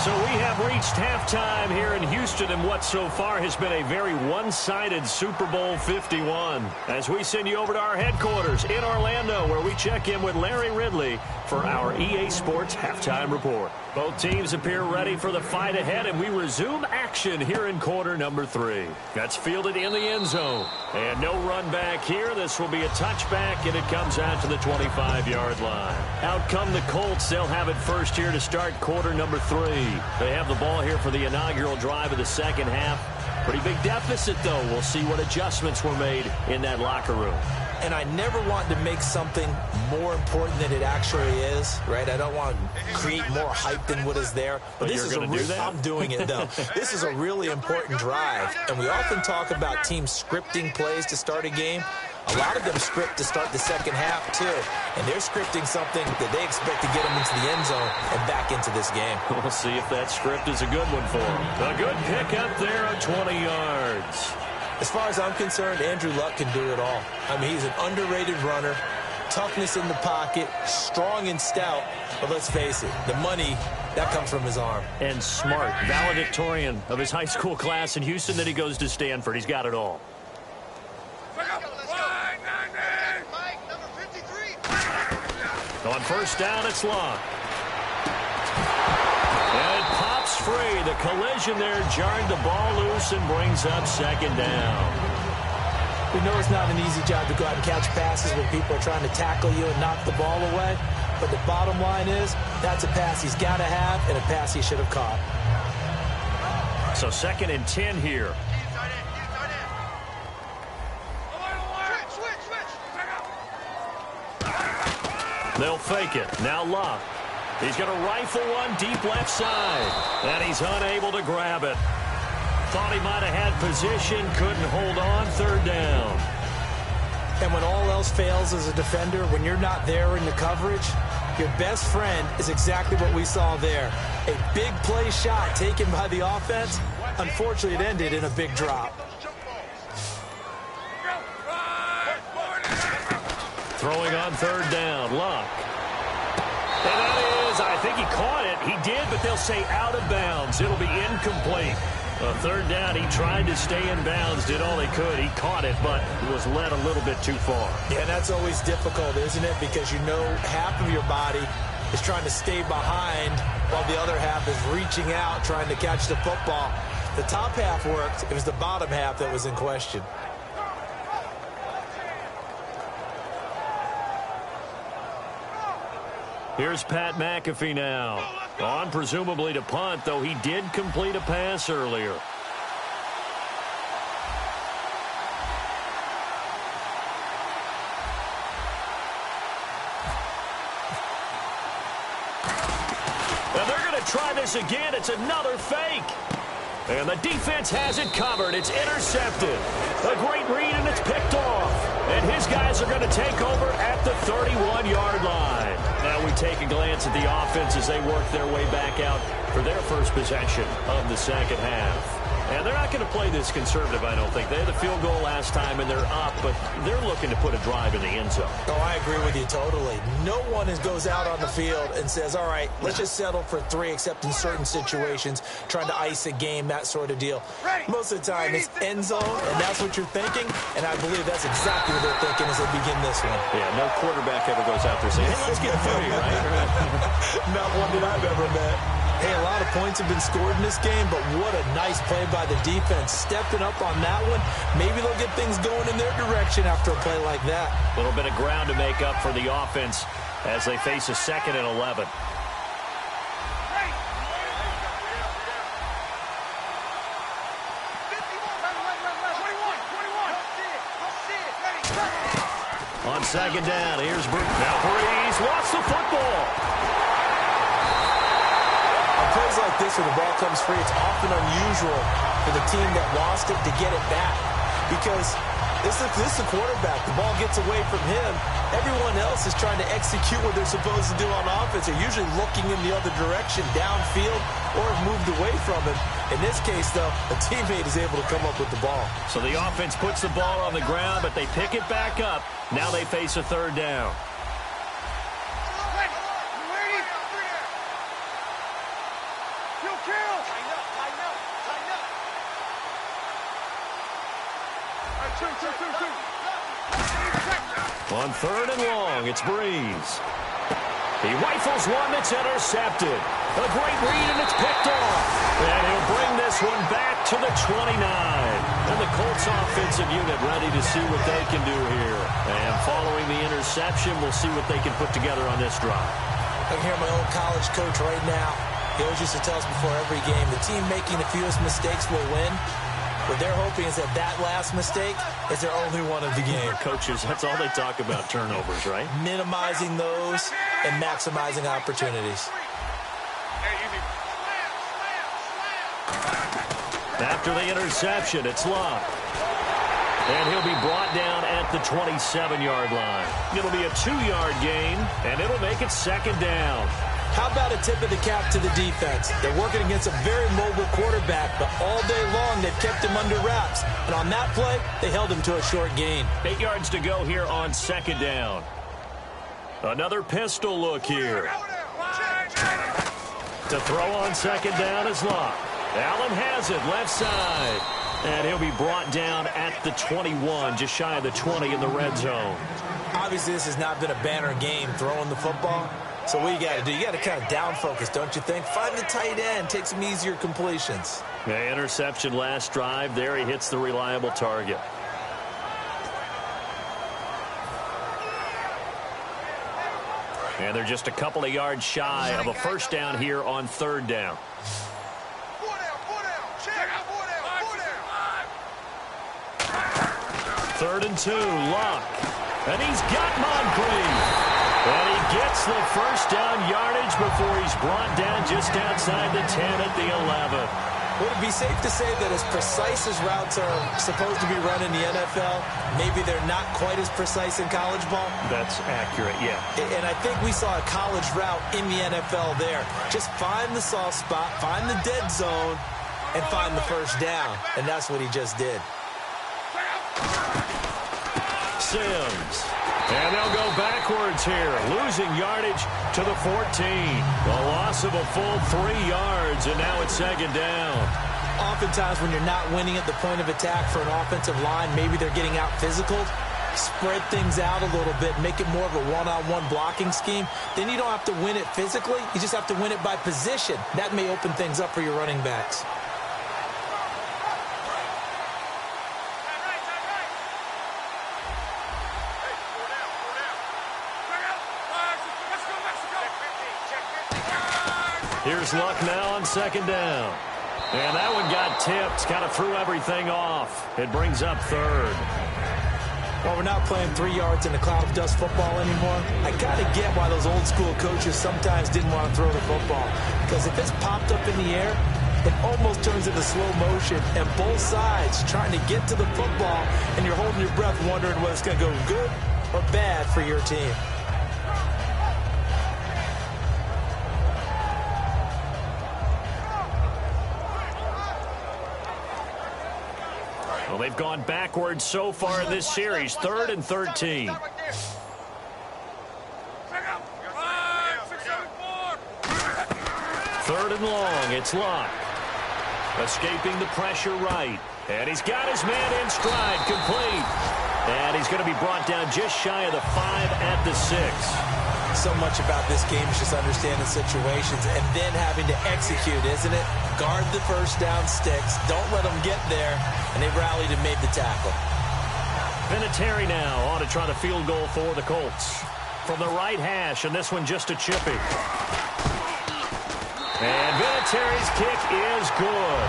So we have reached halftime here in Houston in what so far has been a very one-sided Super Bowl 51. As we send you over to our headquarters in Orlando, where we check in with Larry Ridley for our EA Sports Halftime Report. Both teams appear ready for the fight ahead, and we resume action here in quarter number 3. That's fielded in the end zone. And no run back here. This will be a touchback, and it comes out to the 25-yard line. Out come the Colts. They'll have it first here to start quarter number 3. They have the ball here for the inaugural drive of the second half. Pretty big deficit, though. We'll see what adjustments were made in that locker room. And I never want to make something more important than it actually is, right? I don't want to create more hype than what is there. But this is I'm doing it, though. This is a really important drive. And we often talk about teams scripting plays to start a game. A lot of them script to start the second half, too. And they're scripting something that they expect to get them into the end zone and back into this game. We'll see if that script is a good one for them. A good pickup there of 20 yards. As far as I'm concerned, Andrew Luck can do it all. I mean, he's an underrated runner, toughness in the pocket, strong and stout. But let's face it, the money, that comes from his arm. And smart, valedictorian of his high school class in Houston. Then he goes to Stanford. He's got it all. On first down, it's Luck. And it pops free. The collision there jarred the ball loose and brings up second down. We know it's not an easy job to go out and catch passes when people are trying to tackle you and knock the ball away. But the bottom line is, that's a pass he's got to have and a pass he should have caught. So 2nd and 10 here. They'll fake it. Now Luck. He's going to rifle one deep left side. And he's unable to grab it. Thought he might have had position. Couldn't hold on. 3rd down. And when all else fails as a defender, when you're not there in the coverage, your best friend is exactly what we saw there. A big play shot taken by the offense. Unfortunately, it ended in a big drop. Throwing on 3rd down, Luck. And that is, I think he caught it. He did, but they'll say out of bounds. It'll be incomplete. 3rd down, he tried to stay in bounds, did all he could. He caught it, but was led a little bit too far. Yeah, and that's always difficult, isn't it? Because you know half of your body is trying to stay behind while the other half is reaching out, trying to catch the football. The top half worked. It was the bottom half that was in question. Here's Pat McAfee now. On presumably to punt, though he did complete a pass earlier. And they're going to try this again. It's another fake. And the defense has it covered. It's intercepted. A great read, and it's picked off. And his guys are going to take over at the 31-yard line. Now we take a glance at the offense as they work their way back out for their first possession of the second half. And they're not going to play this conservative, I don't think. They had the field goal last time, and they're up, but they're looking to put a drive in the end zone. Oh, I agree with you totally. No one goes out on the field and says, all right, let's just settle for 3, except in certain situations, trying to ice a game, that sort of deal. Most of the time, it's end zone, and that's what you're thinking, and I believe that's exactly what they're thinking as they begin this one. Yeah, no quarterback ever goes out there saying, hey, let's get 3, right? Not one that I've ever met. Hey, a lot of points have been scored in this game, but what a nice play by the defense. Stepping up on that one. Maybe they'll get things going in their direction after a play like that. A little bit of ground to make up for the offense as they face a 2nd and 11. On 2nd down, here's Brees. Now Brees lost the football. Plays like this where the ball comes free, it's often unusual for the team that lost it to get it back. Because this is the quarterback. The ball gets away from him. Everyone else is trying to execute what they're supposed to do on offense. They're usually looking in the other direction, downfield, or have moved away from it. In this case, though, a teammate is able to come up with the ball. So the offense puts the ball on the ground, but they pick it back up. Now they face a 3rd down. On 3rd and long, it's Brees. He rifles one that's intercepted. A great read, and it's picked off. And he'll bring this one back to the 29. And the Colts offensive unit ready to see what they can do here. And following the interception, we'll see what they can put together on this drive. I can hear my old college coach right now. He always used to tell us before every game, the team making the fewest mistakes will win. What they're hoping is that that last mistake is their only one of the game. Coaches, that's all they talk about, turnovers, right? Minimizing those and maximizing opportunities. After the interception, it's Luck. And he'll be brought down at the 27-yard line. It'll be a 2-yard gain, and it'll make it second down. How about a tip of the cap to the defense? They're working against a very mobile quarterback, but all day long they've kept him under wraps. And on that play, they held him to a short gain. 8 yards to go here on second down. Another pistol look here. To throw on second down is Luck. Allen has it, left side. And he'll be brought down at the 21, just shy of the 20 in the red zone. Obviously, this has not been a banner game throwing the football. So what you got to do, you got to kind of down focus, don't you think? Find the tight end, take some easier completions. Yeah, interception last drive. There he hits the reliable target. And they're just a couple of yards shy of a first down here on third down. Third and 2, Luck. And he's got Moncrief. And he gets the first down yardage before he's brought down just outside the 10 at the 11. Would it be safe to say that as precise as routes are supposed to be run in the NFL, maybe they're not quite as precise in college ball? That's accurate, yeah. And I think we saw a college route in the NFL there. Just find the soft spot, find the dead zone, and find the first down. And that's what he just did. Sims. And they'll go backwards here, losing yardage to the 14. A loss of a full 3 yards, and now it's second down. Oftentimes when you're not winning at the point of attack for an offensive line, maybe they're getting out physical, spread things out a little bit, make it more of a one-on-one blocking scheme. Then you don't have to win it physically. You just have to win it by position. That may open things up for your running backs. Here's Luck now on second down. And that one got tipped, kind of threw everything off. It brings up third. Well, we're not playing 3 yards in a cloud of dust football anymore. I kind of get why those old school coaches sometimes didn't want to throw the football. Because if it's popped up in the air, it almost turns into slow motion. And both sides trying to get to the football, and you're holding your breath wondering whether it's going to go good or bad for your team. Well, they've gone backwards so far in this series. 3rd and 13. Third and long. It's Luck. Escaping the pressure right. And he's got his man in stride. Complete. And he's going to be brought down just shy of the 5 at the 6. So much about this game is just understanding situations and then having to execute, isn't it? Guard the first down sticks. Don't let them get there. And they rallied and made the tackle. Vinatieri now on to try the field goal for the Colts. From the right hash, and this one just a chippy. And Vinatieri's kick is good.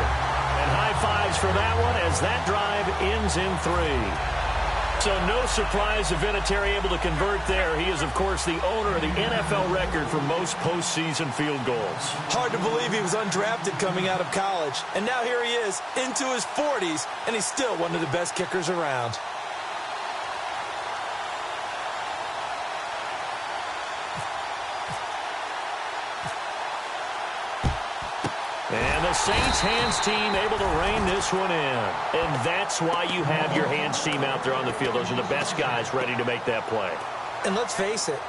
And high fives for that one as that drive ends in 3. So no surprise if Vinatieri able to convert there. He is, of course, the owner of the NFL record for most postseason field goals. Hard to believe he was undrafted coming out of college. And now here he is, into his 40s, and he's still one of the best kickers around. And the Saints hands team able to rein this one in. And that's why you have your hands team out there on the field. Those are the best guys ready to make that play. And let's face it,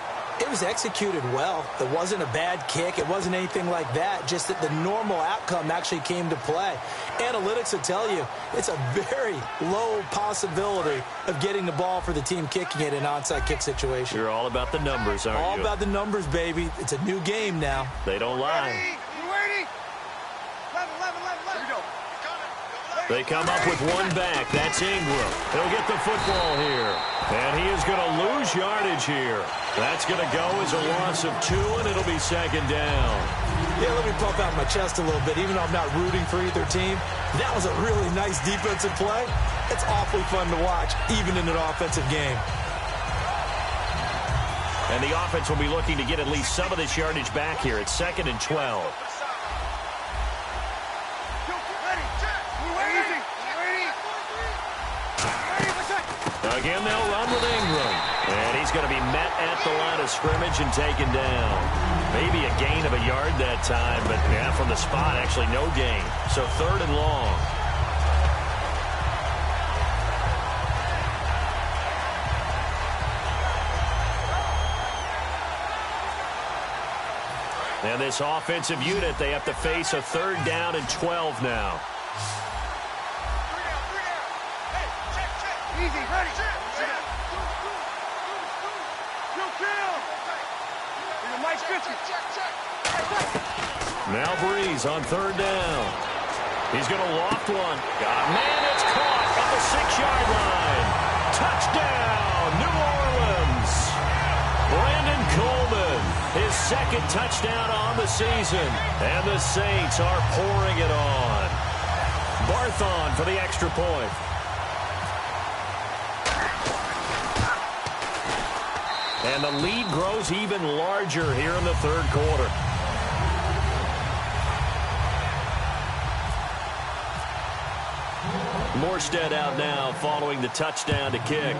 It was executed well. It wasn't a bad kick. It wasn't anything like that. Just that the normal outcome actually came to play. Analytics will tell you it's a very low possibility of getting the ball for the team kicking it in an onside kick situation. You're all about the numbers, aren't you? All about the numbers, baby. It's a new game now. They don't lie. They come up with one back. That's Ingram. He'll get the football here. And he is going to lose yardage here. That's going to go as a loss of 2, and it'll be second down. Yeah, let me pump out my chest a little bit. Even though I'm not rooting for either team, that was a really nice defensive play. It's awfully fun to watch, even in an offensive game. And the offense will be looking to get at least some of this yardage back here. It's 2nd and 12. Again, they'll run with Ingram. And he's going to be met at the line of scrimmage and taken down. Maybe a gain of a yard that time, but yeah, from the spot, actually no gain. So 3rd and long. And this offensive unit, they have to face a 3rd down and 12 now. Easy, ready. Now Breeze on 3rd down. He's going to loft one. Man, it's caught at the 6-yard line. Touchdown, New Orleans. Brandon Coleman, his 2nd touchdown on the season. And the Saints are pouring it on. Barthon for the extra point. And the lead grows even larger here in the 3rd quarter. Morstead out now following the touchdown to kick.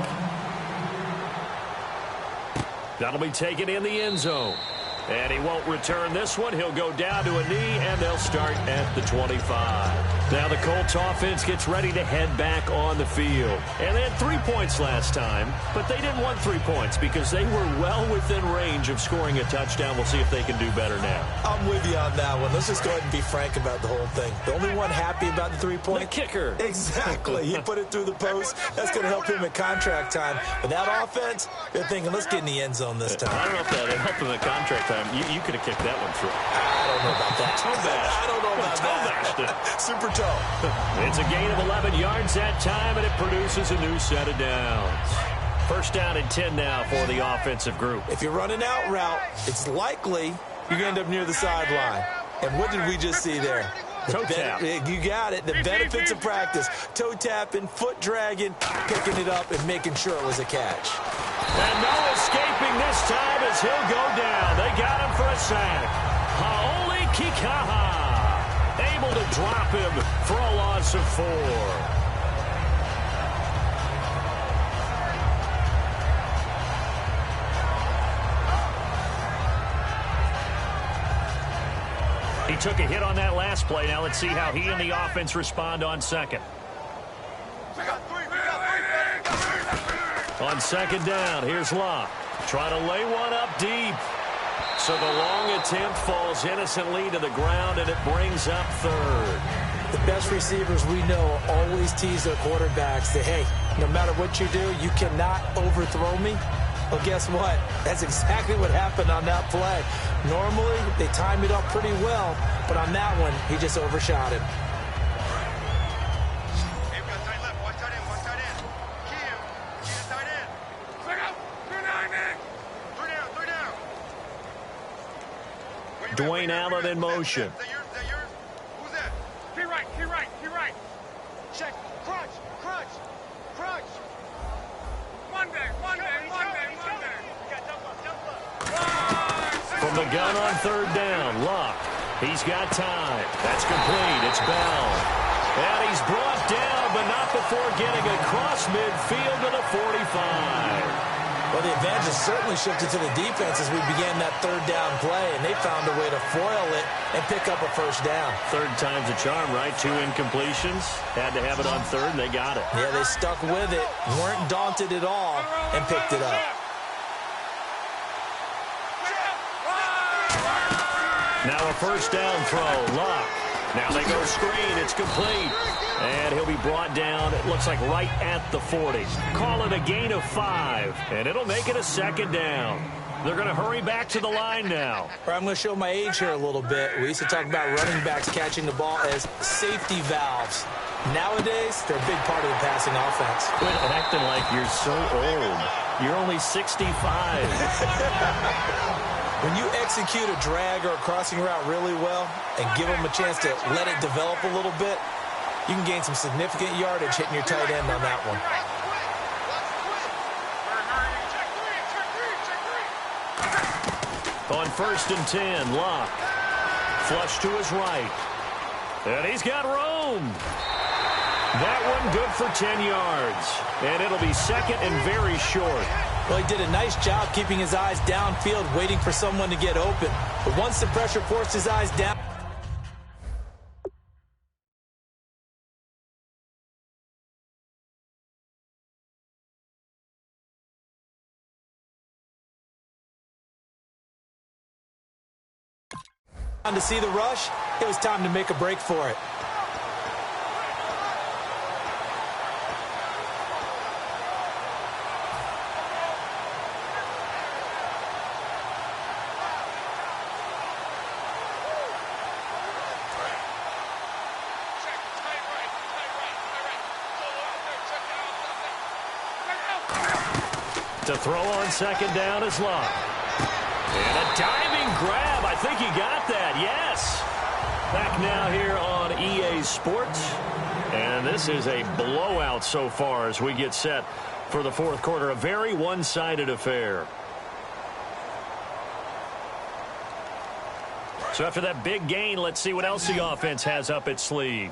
That'll be taken in the end zone. And he won't return this one. He'll go down to a knee, and they'll start at the 25. Now the Colts offense gets ready to head back on the field. And they had 3 points last time, but they didn't want 3 points because they were well within range of scoring a touchdown. We'll see if they can do better now. I'm with you on that one. Let's just go ahead and be frank about the whole thing. The only one happy about the 3-point? The kicker. Exactly. He put it through the post. That's going to help him at contract time. But that offense, they're thinking, let's get in the end zone this time. I don't know if that helped him at contract time. You could have kicked that one through. I don't know about that. Toe bash. I don't know about that. Super toe. It's a gain of 11 yards that time, and it produces a new set of downs. 1st down and 10 now for the offensive group. If you're running out route, it's likely you're going to end up near the sideline. And what did we just see there? Toe tap. You got it. The benefits of practice. Toe tapping, foot dragging, picking it up, and making sure it was a catch. And no escaping this time as he'll go down. They got him for a sack. Haoli Kikaha able to drop him for a loss of 4. He took a hit on that last play. Now let's see how he and the offense respond on 2nd. On 2nd down, here's Locke. Trying to lay one up deep. So the long attempt falls innocently to the ground, and it brings up 3rd. The best receivers we know always tease their quarterbacks that, hey, no matter what you do, you cannot overthrow me. Well, guess what? That's exactly what happened on that play. Normally, they time it up pretty well, but on that one, he just overshot him. Dwayne Allen in motion. Who's that? Key right. Check. Crunch. Monday. From the gun on 3rd down, Locke. He's got time. That's complete. It's Bell. And he's brought down, but not before getting across midfield to the 45. Well, the advantage has certainly shifted to the defense as we began that 3rd down play, and they found a way to foil it and pick up a 1st down. 3rd time's a charm, right? 2 incompletions. Had to have it on 3rd, and they got it. Yeah, they stuck with it, weren't daunted at all, and picked it up. Now a first down throw. Luck. Now they go screen. It's complete. And he'll be brought down, it looks like right at the 40. Call it a gain of 5. And it'll make it a second down. They're going to hurry back to the line now. I'm going to show my age here a little bit. We used to talk about running backs catching the ball as safety valves. Nowadays, they're a big part of the passing offense. Quit acting like you're so old. You're only 65. When you execute a drag or a crossing route really well and give them a chance to let it develop a little bit, you can gain some significant yardage hitting your tight end on that one. On 1st and 10, Luck. Flush to his right. And he's got room. That one good for 10 yards. And it'll be second and very short. Well, he did a nice job keeping his eyes downfield, waiting for someone to get open. But once the pressure forced his eyes down, to see the rush, it was time to make a break for it. To throw on second down is Luck. And a diving grab. I think he got that. Yes. Back now here on EA Sports. And this is a blowout so far as we get set for the fourth quarter. A very one-sided affair. So after that big gain, let's see what else the offense has up its sleeve.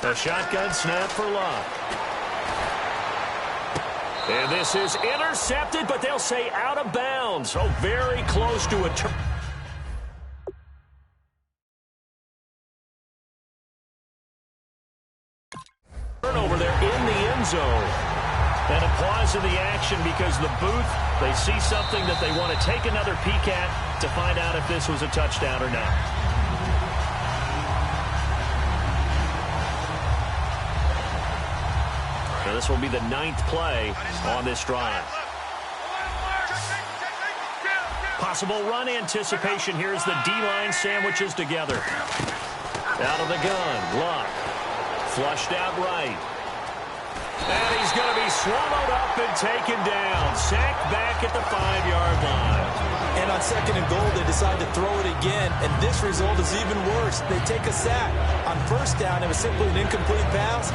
A shotgun snap for Luck. And this is intercepted, but they'll say out of bounds. So very close to a turnover there in the end zone. And a pause in the action because the booth, they see something that they want to take another peek at to find out if this was a touchdown or not. So this will be the 9th play on this drive. Possible run anticipation. Here's the D-line sandwiches together. Out of the gun, Luck. Flushed out right. And he's going to be swallowed up and taken down. Sacked back at the 5-yard line. And on second and goal, they decide to throw it again, and this result is even worse. They take a sack. On first down, it was simply an incomplete pass.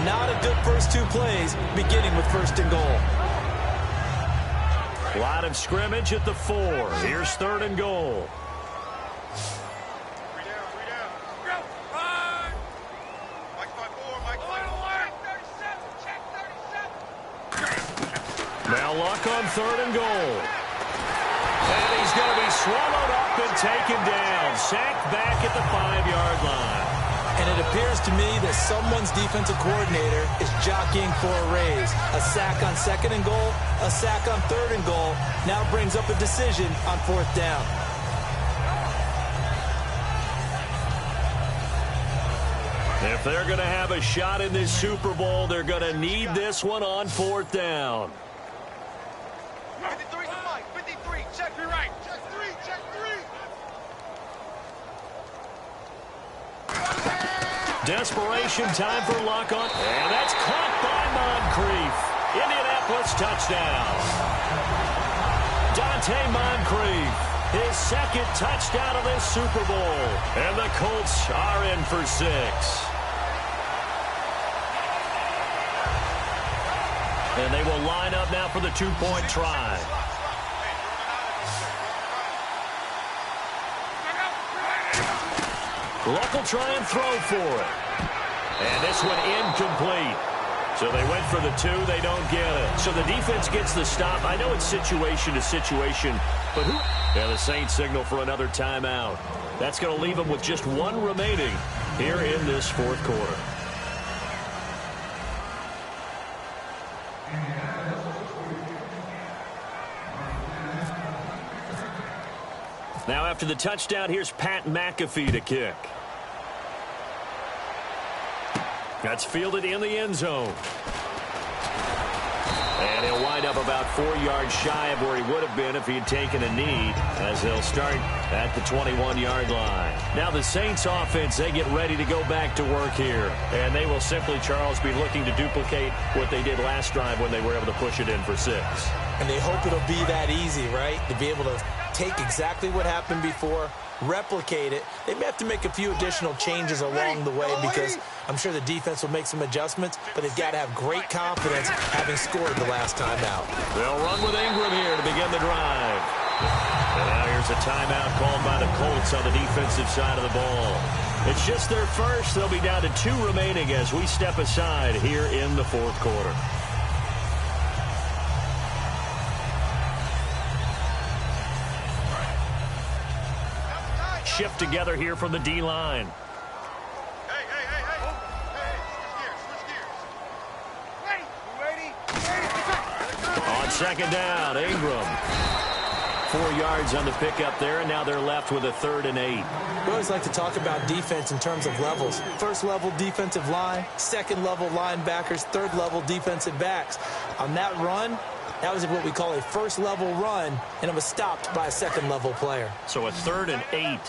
Not a good first 2 plays, beginning with 1st and goal. Line of scrimmage at the 4. Here's 3rd and goal. Now Luck on 3rd and goal. And he's going to be swallowed up and taken down. Sacked back at the 5-yard line. And it appears to me that someone's defensive coordinator is jockeying for a raise. A sack on 2nd and goal, a sack on 3rd and goal, now brings up a decision on 4th down. If they're going to have a shot in this Super Bowl, they're going to need this one on 4th down. 53, Mike, 53, check me right. Check 3, check 3. Desperation time for Luck on. And that's caught by Moncrief. Indianapolis touchdown. Dante Moncrief, his 2nd touchdown of this Super Bowl. And the Colts are in for 6. And they will line up now for the 2-point try. Luck will try and throw for it. And this one incomplete. So they went for the 2. They don't get it. So the defense gets the stop. I know it's situation to situation, but who? Yeah, the Saints signal for another timeout. That's going to leave them with just 1 remaining here in this 4th quarter. Now after the touchdown, here's Pat McAfee to kick. That's fielded in the end zone. And he'll wind up about 4 yards shy of where he would have been if he had taken a knee, as they'll start at the 21-yard line. Now the Saints offense, they get ready to go back to work here. And they will simply, Charles, be looking to duplicate what they did last drive when they were able to push it in for 6. And they hope it'll be that easy, right? To be able to take exactly what happened before, replicate it. They may have to make a few additional changes along the way because I'm sure the defense will make some adjustments, but they've got to have great confidence having scored the last time out. They'll run with Ingram here to begin the drive. And now here's a timeout called by the Colts on the defensive side of the ball. It's just their first. They'll be down to 2 remaining as we step aside here in the fourth quarter. Shift together here from the D-line. Hey. Switch gears. On second down, Ingram. 4 yards on the pickup there, and now they're left with a 3rd and 8. We always like to talk about defense in terms of levels. First level defensive line, second level linebackers, third level defensive backs. On that run, that was what we call a first level run, and it was stopped by a second level player. So a 3rd and 8.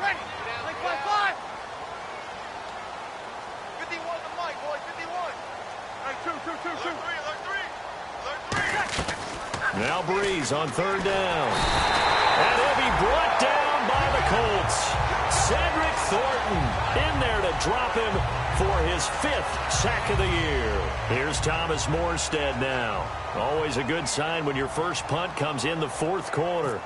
Ready. Like 5-5. 51 the mic, boy. 51. All right, 2. Now Breeze on 3rd down. And he'll be brought down by the Colts. Cedric Thornton in there to drop him for his 5th sack of the year. Here's Thomas Morstead now. Always a good sign when your first punt comes in the 4th quarter.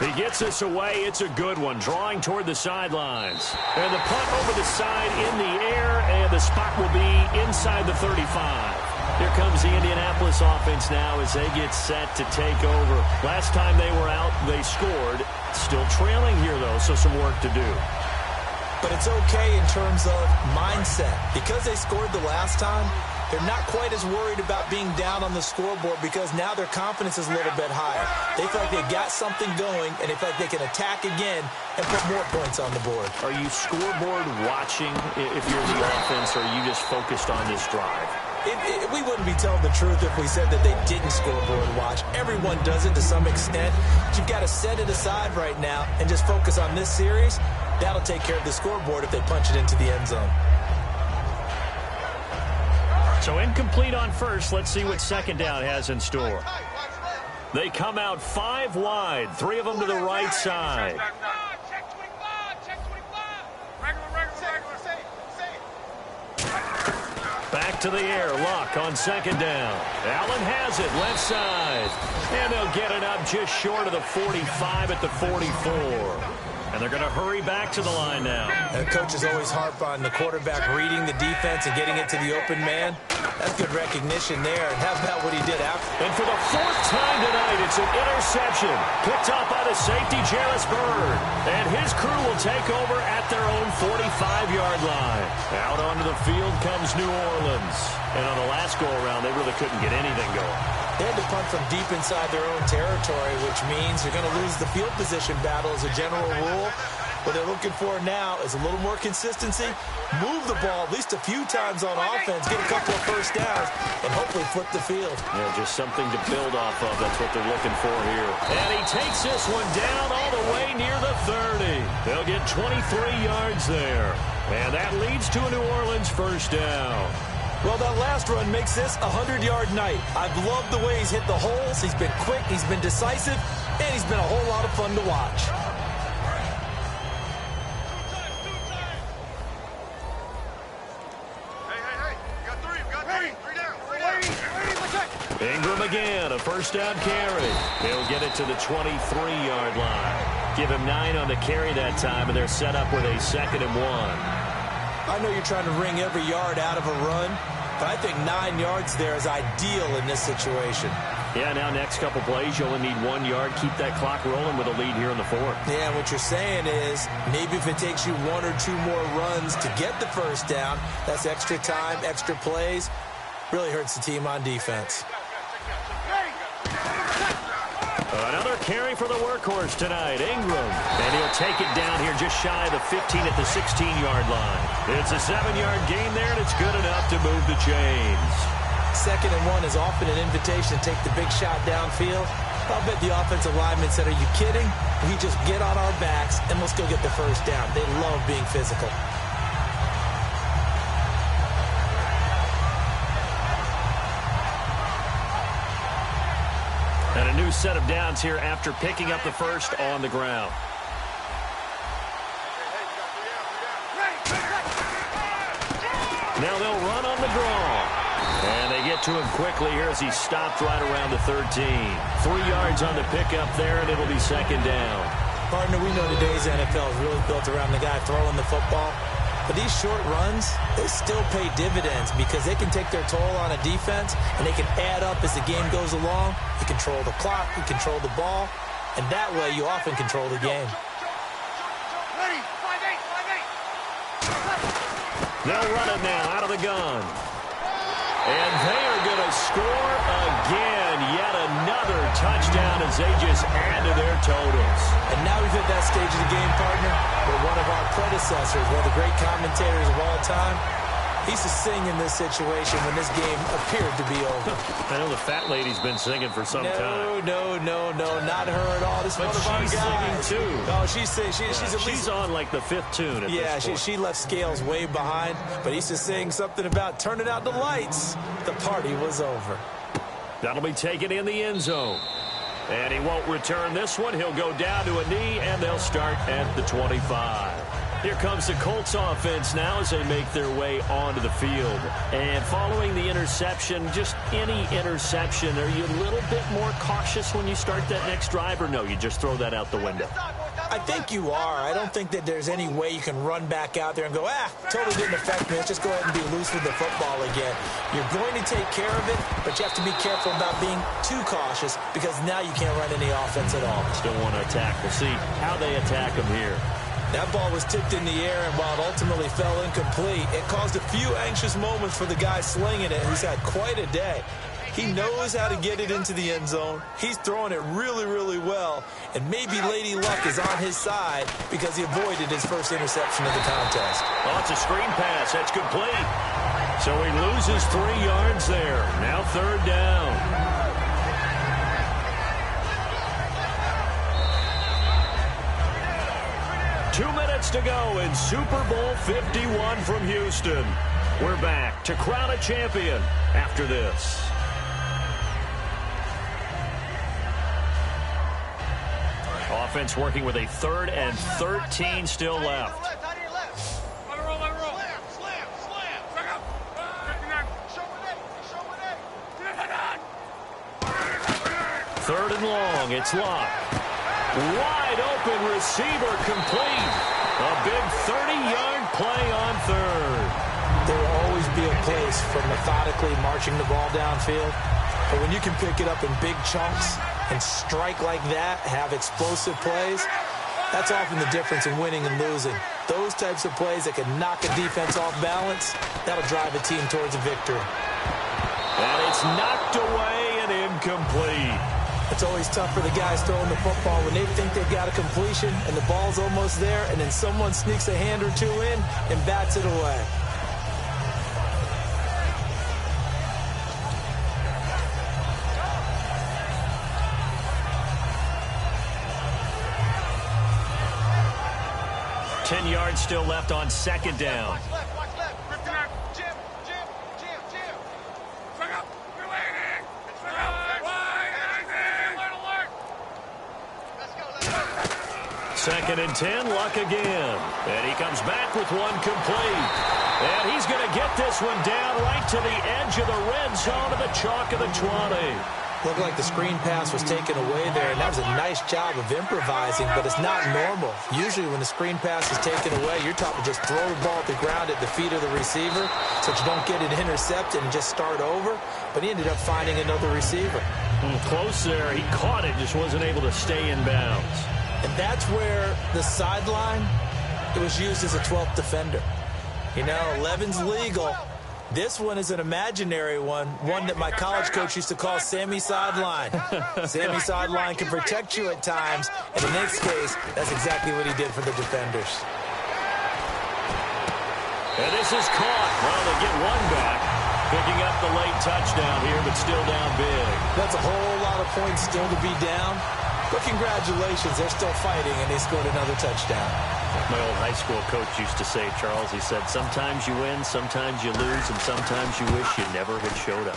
He gets this away. It's a good one. Drawing toward the sidelines. And the punt over the side in the air, and the spot will be inside the 35. Here comes the Indianapolis offense now as they get set to take over. Last time they were out, they scored. Still trailing here, though, so some work to do. But it's okay in terms of mindset. Because they scored the last time, they're not quite as worried about being down on the scoreboard because now their confidence is a little bit higher. They feel like they've got something going, and they feel like they can attack again and put more points on the board. Are you scoreboard watching if you're the offense, or are you just focused on this drive? We wouldn't be telling the truth if we said that they didn't scoreboard watch. Everyone does it to some extent. But you've got to set it aside right now and just focus on this series. That'll take care of the scoreboard if they punch it into the end zone. So incomplete on first. Let's see what second down has in store. They come out 5 wide, 3 of them to the right side. Check 25. Regular. Back to the air. Luck on second down. Allen has it left side. And they'll get it up just short of the 45 at the 44. And they're going to hurry back to the line now. And coaches always harp on the quarterback reading the defense and getting it to the open man. That's good recognition there. And how about what he did after? And for the 4th time tonight, it's an interception. Picked up by the safety, Jarvis Byrd. And his crew will take over at their own 45-yard line. Out onto the field comes New Orleans. And on the last go-around, they really couldn't get anything going. They had to punt from deep inside their own territory, which means they're going to lose the field position battle as a general rule. What they're looking for now is a little more consistency, move the ball at least a few times on offense, get a couple of first downs, and hopefully flip the field. Yeah, just something to build off of. That's what they're looking for here. And he takes this one down all the way near the 30. They'll get 23 yards there. And that leads to a New Orleans first down. Well, that last run makes this a 100-yard night. I've loved the way he's hit the holes. He's been quick, he's been decisive, and he's been a whole lot of fun to watch. Hey. We got 3 down. 3 down. Ingram again, a first down carry. They'll get it to the 23-yard line. Give him 9 on the carry that time, and they're set up with a 2nd and 1. I know you're trying to wring every yard out of a run, but I think 9 yards there is ideal in this situation. Yeah, now next couple plays, you only need 1 yard. Keep that clock rolling with a lead here in the 4th. Yeah, what you're saying is maybe if it takes you 1 or 2 more runs to get the first down, that's extra time, extra plays. Really hurts the team on defense. Another carry for the workhorse tonight, Ingram. And he'll take it down here just shy of the 15 at the 16-yard line. It's a 7-yard gain there, and it's good enough to move the chains. 2nd and 1 is often an invitation to take the big shot downfield. I'll bet the offensive linemen said, are you kidding? We just get on our backs, and let's go get the first down. They love being physical. And a new set of downs here after picking up the first on the ground. Now they'll run on the draw. And they get to him quickly here as he stopped right around the 13. 3 yards on the pickup there, and it'll be 2nd down. Partner, we know today's NFL is really built around the guy throwing the football. But these short runs, they still pay dividends because they can take their toll on a defense, and they can add up as the game goes along. You control the clock, you control the ball, and that way you often control the game. Ready, 5-8. They'll run it now out of the gun. And they are going to score again. Yet another touchdown as they just add to their totals. And now we've hit that stage of the game, partner, where one of our predecessors, one of the great commentators of all time, he used to sing in this situation when this game appeared to be over. I know the fat lady's been singing for some time. No, not her at all. This is one of our guys. She's singing too. Oh, she's singing. She's on like the 5th tune at this point. She left Scales way behind, but he used to sing something about turning out the lights. The party was over. That'll be taken in the end zone. And he won't return this one. He'll go down to a knee, and they'll start at the 25. Here comes the Colts offense now as they make their way onto the field. And following the interception, just any interception, are you a little bit more cautious when you start that next drive, or no, you just throw that out the window? I think you are. I don't think that there's any way you can run back out there and go, totally didn't affect me. Let's just go ahead and be loose with the football again. You're going to take care of it, but you have to be careful about being too cautious because now you can't run any offense at all. Still want to attack. We'll see how they attack them here. That ball was tipped in the air, and while it ultimately fell incomplete, it caused a few anxious moments for the guy slinging it, who's had quite a day. He knows how to get it into the end zone. He's throwing it really, really well, and maybe Lady Luck is on his side because he avoided his first interception of the contest. Oh, it's a screen pass. That's complete. So he loses 3 yards there. Now 3rd down. To go in Super Bowl 51 from Houston. We're back to crown a champion after this. Offense working with a 3rd and 13 still left. Third and long. It's Luck. Wide open receiver complete. A big 30-yard play on 3rd. There will always be a place for methodically marching the ball downfield. But when you can pick it up in big chunks and strike like that, have explosive plays, that's often the difference in winning and losing. Those types of plays that can knock a defense off balance, that'll drive a team towards a victory. And it's knocked away and incomplete. It's always tough for the guys throwing the football when they think they've got a completion and the ball's almost there, and then someone sneaks a hand or two in and bats it away. Ten yards still left on 2nd down. Second and 10, Luck again. And he comes back with one complete. And he's going to get this one down right to the edge of the red zone of the chalk of the 20. Looked like the screen pass was taken away there, and that was a nice job of improvising, but it's not normal. Usually when the screen pass is taken away, you're taught to just throw the ball at the ground at the feet of the receiver so that you don't get it intercepted and just start over. But he ended up finding another receiver. Close there. He caught it, just wasn't able to stay in bounds. And that's where the sideline, it was used as a 12th defender. You know, 11's legal, This one is an imaginary one that my college coach used to call Sammy Sideline. Sammy Sideline can protect you at times, and in this case, that's exactly what he did for the defenders. And this is caught. Well, they get one back. Picking up the late touchdown here, but still down big. That's a whole lot of points still to be down. But congratulations, they're still fighting, and they scored another touchdown. My old high school coach used to say, Charles, he said, sometimes you win, sometimes you lose, and sometimes you wish you never had showed up.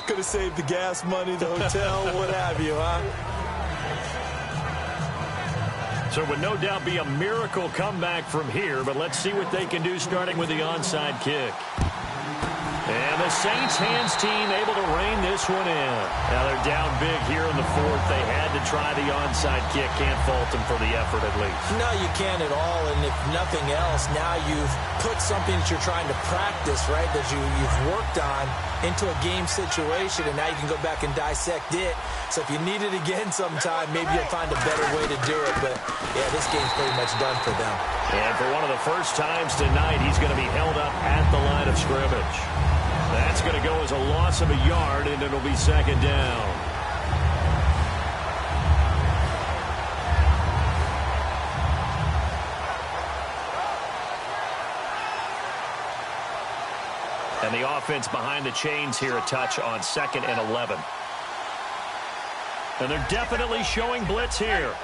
Could have saved the gas money, the hotel, what have you, huh? So it would no doubt be a miracle comeback from here, but let's see what they can do starting with the onside kick. And the Saints hands team able to rein this one in. Now they're down big here in the fourth. They had to try the onside kick. Can't fault them for the effort at least. No, you can't at all. And if nothing else, now you've put something that you're trying to practice, right, that you've worked on into a game situation, and now you can go back and dissect it. So if you need it again sometime, maybe you'll find a better way to do it. But, yeah, this game's pretty much done for them. And for one of the first times tonight, he's going to be held up at the line of scrimmage. That's going to go as a loss of a yard, and it'll be second down. And the offense behind the chains here, a touch on 2nd and 11. And they're definitely showing blitz here.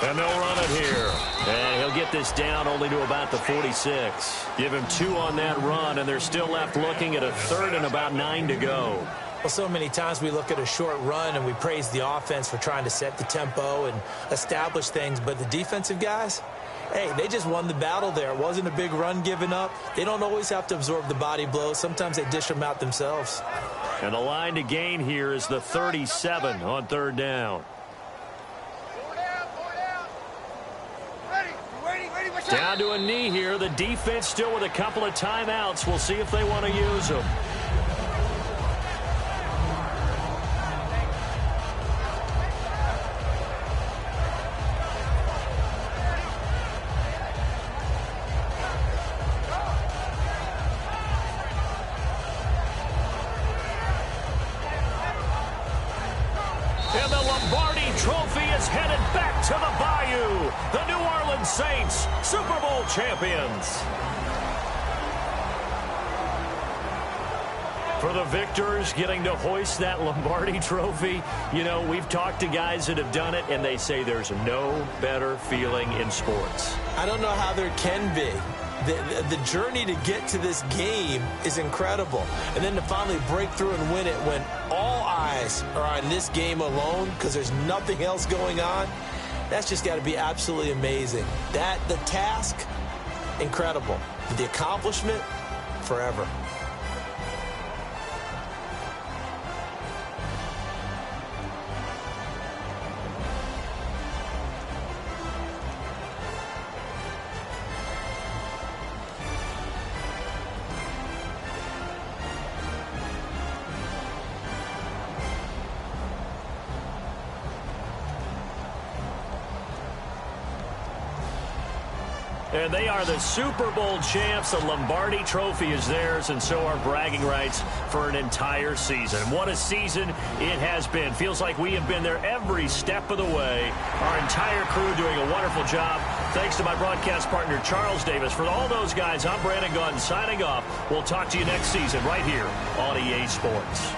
And they'll run it here. And he'll get this down only to about the 46. Give him 2 on that run, and they're still left looking at a 3rd and about 9 to go. Well, so many times we look at a short run and we praise the offense for trying to set the tempo and establish things, but the defensive guys, hey, they just won the battle there. It wasn't a big run given up. They don't always have to absorb the body blows. Sometimes they dish them out themselves. And the line to gain here is the 37 on 3rd down. Down to a knee here. The defense still with a couple of timeouts. We'll see if they want to use them. And the Lombardi Trophy is headed back to the Bayou. The New Orleans Saints, Super Bowl champions. For the victors getting to hoist that Lombardi Trophy, you know, we've talked to guys that have done it, and they say there's no better feeling in sports. I don't know how there can be. The journey to get to this game is incredible. And then to finally break through and win it when all eyes are on this game alone because there's nothing else going on, that's just got to be absolutely amazing. The task, incredible. But the accomplishment, forever. And they are the Super Bowl champs. The Lombardi Trophy is theirs, and so are bragging rights for an entire season. What a season it has been. Feels like we have been there every step of the way. Our entire crew doing a wonderful job. Thanks to my broadcast partner, Charles Davis. For all those guys, I'm Brandon Gaudin signing off. We'll talk to you next season right here on EA Sports.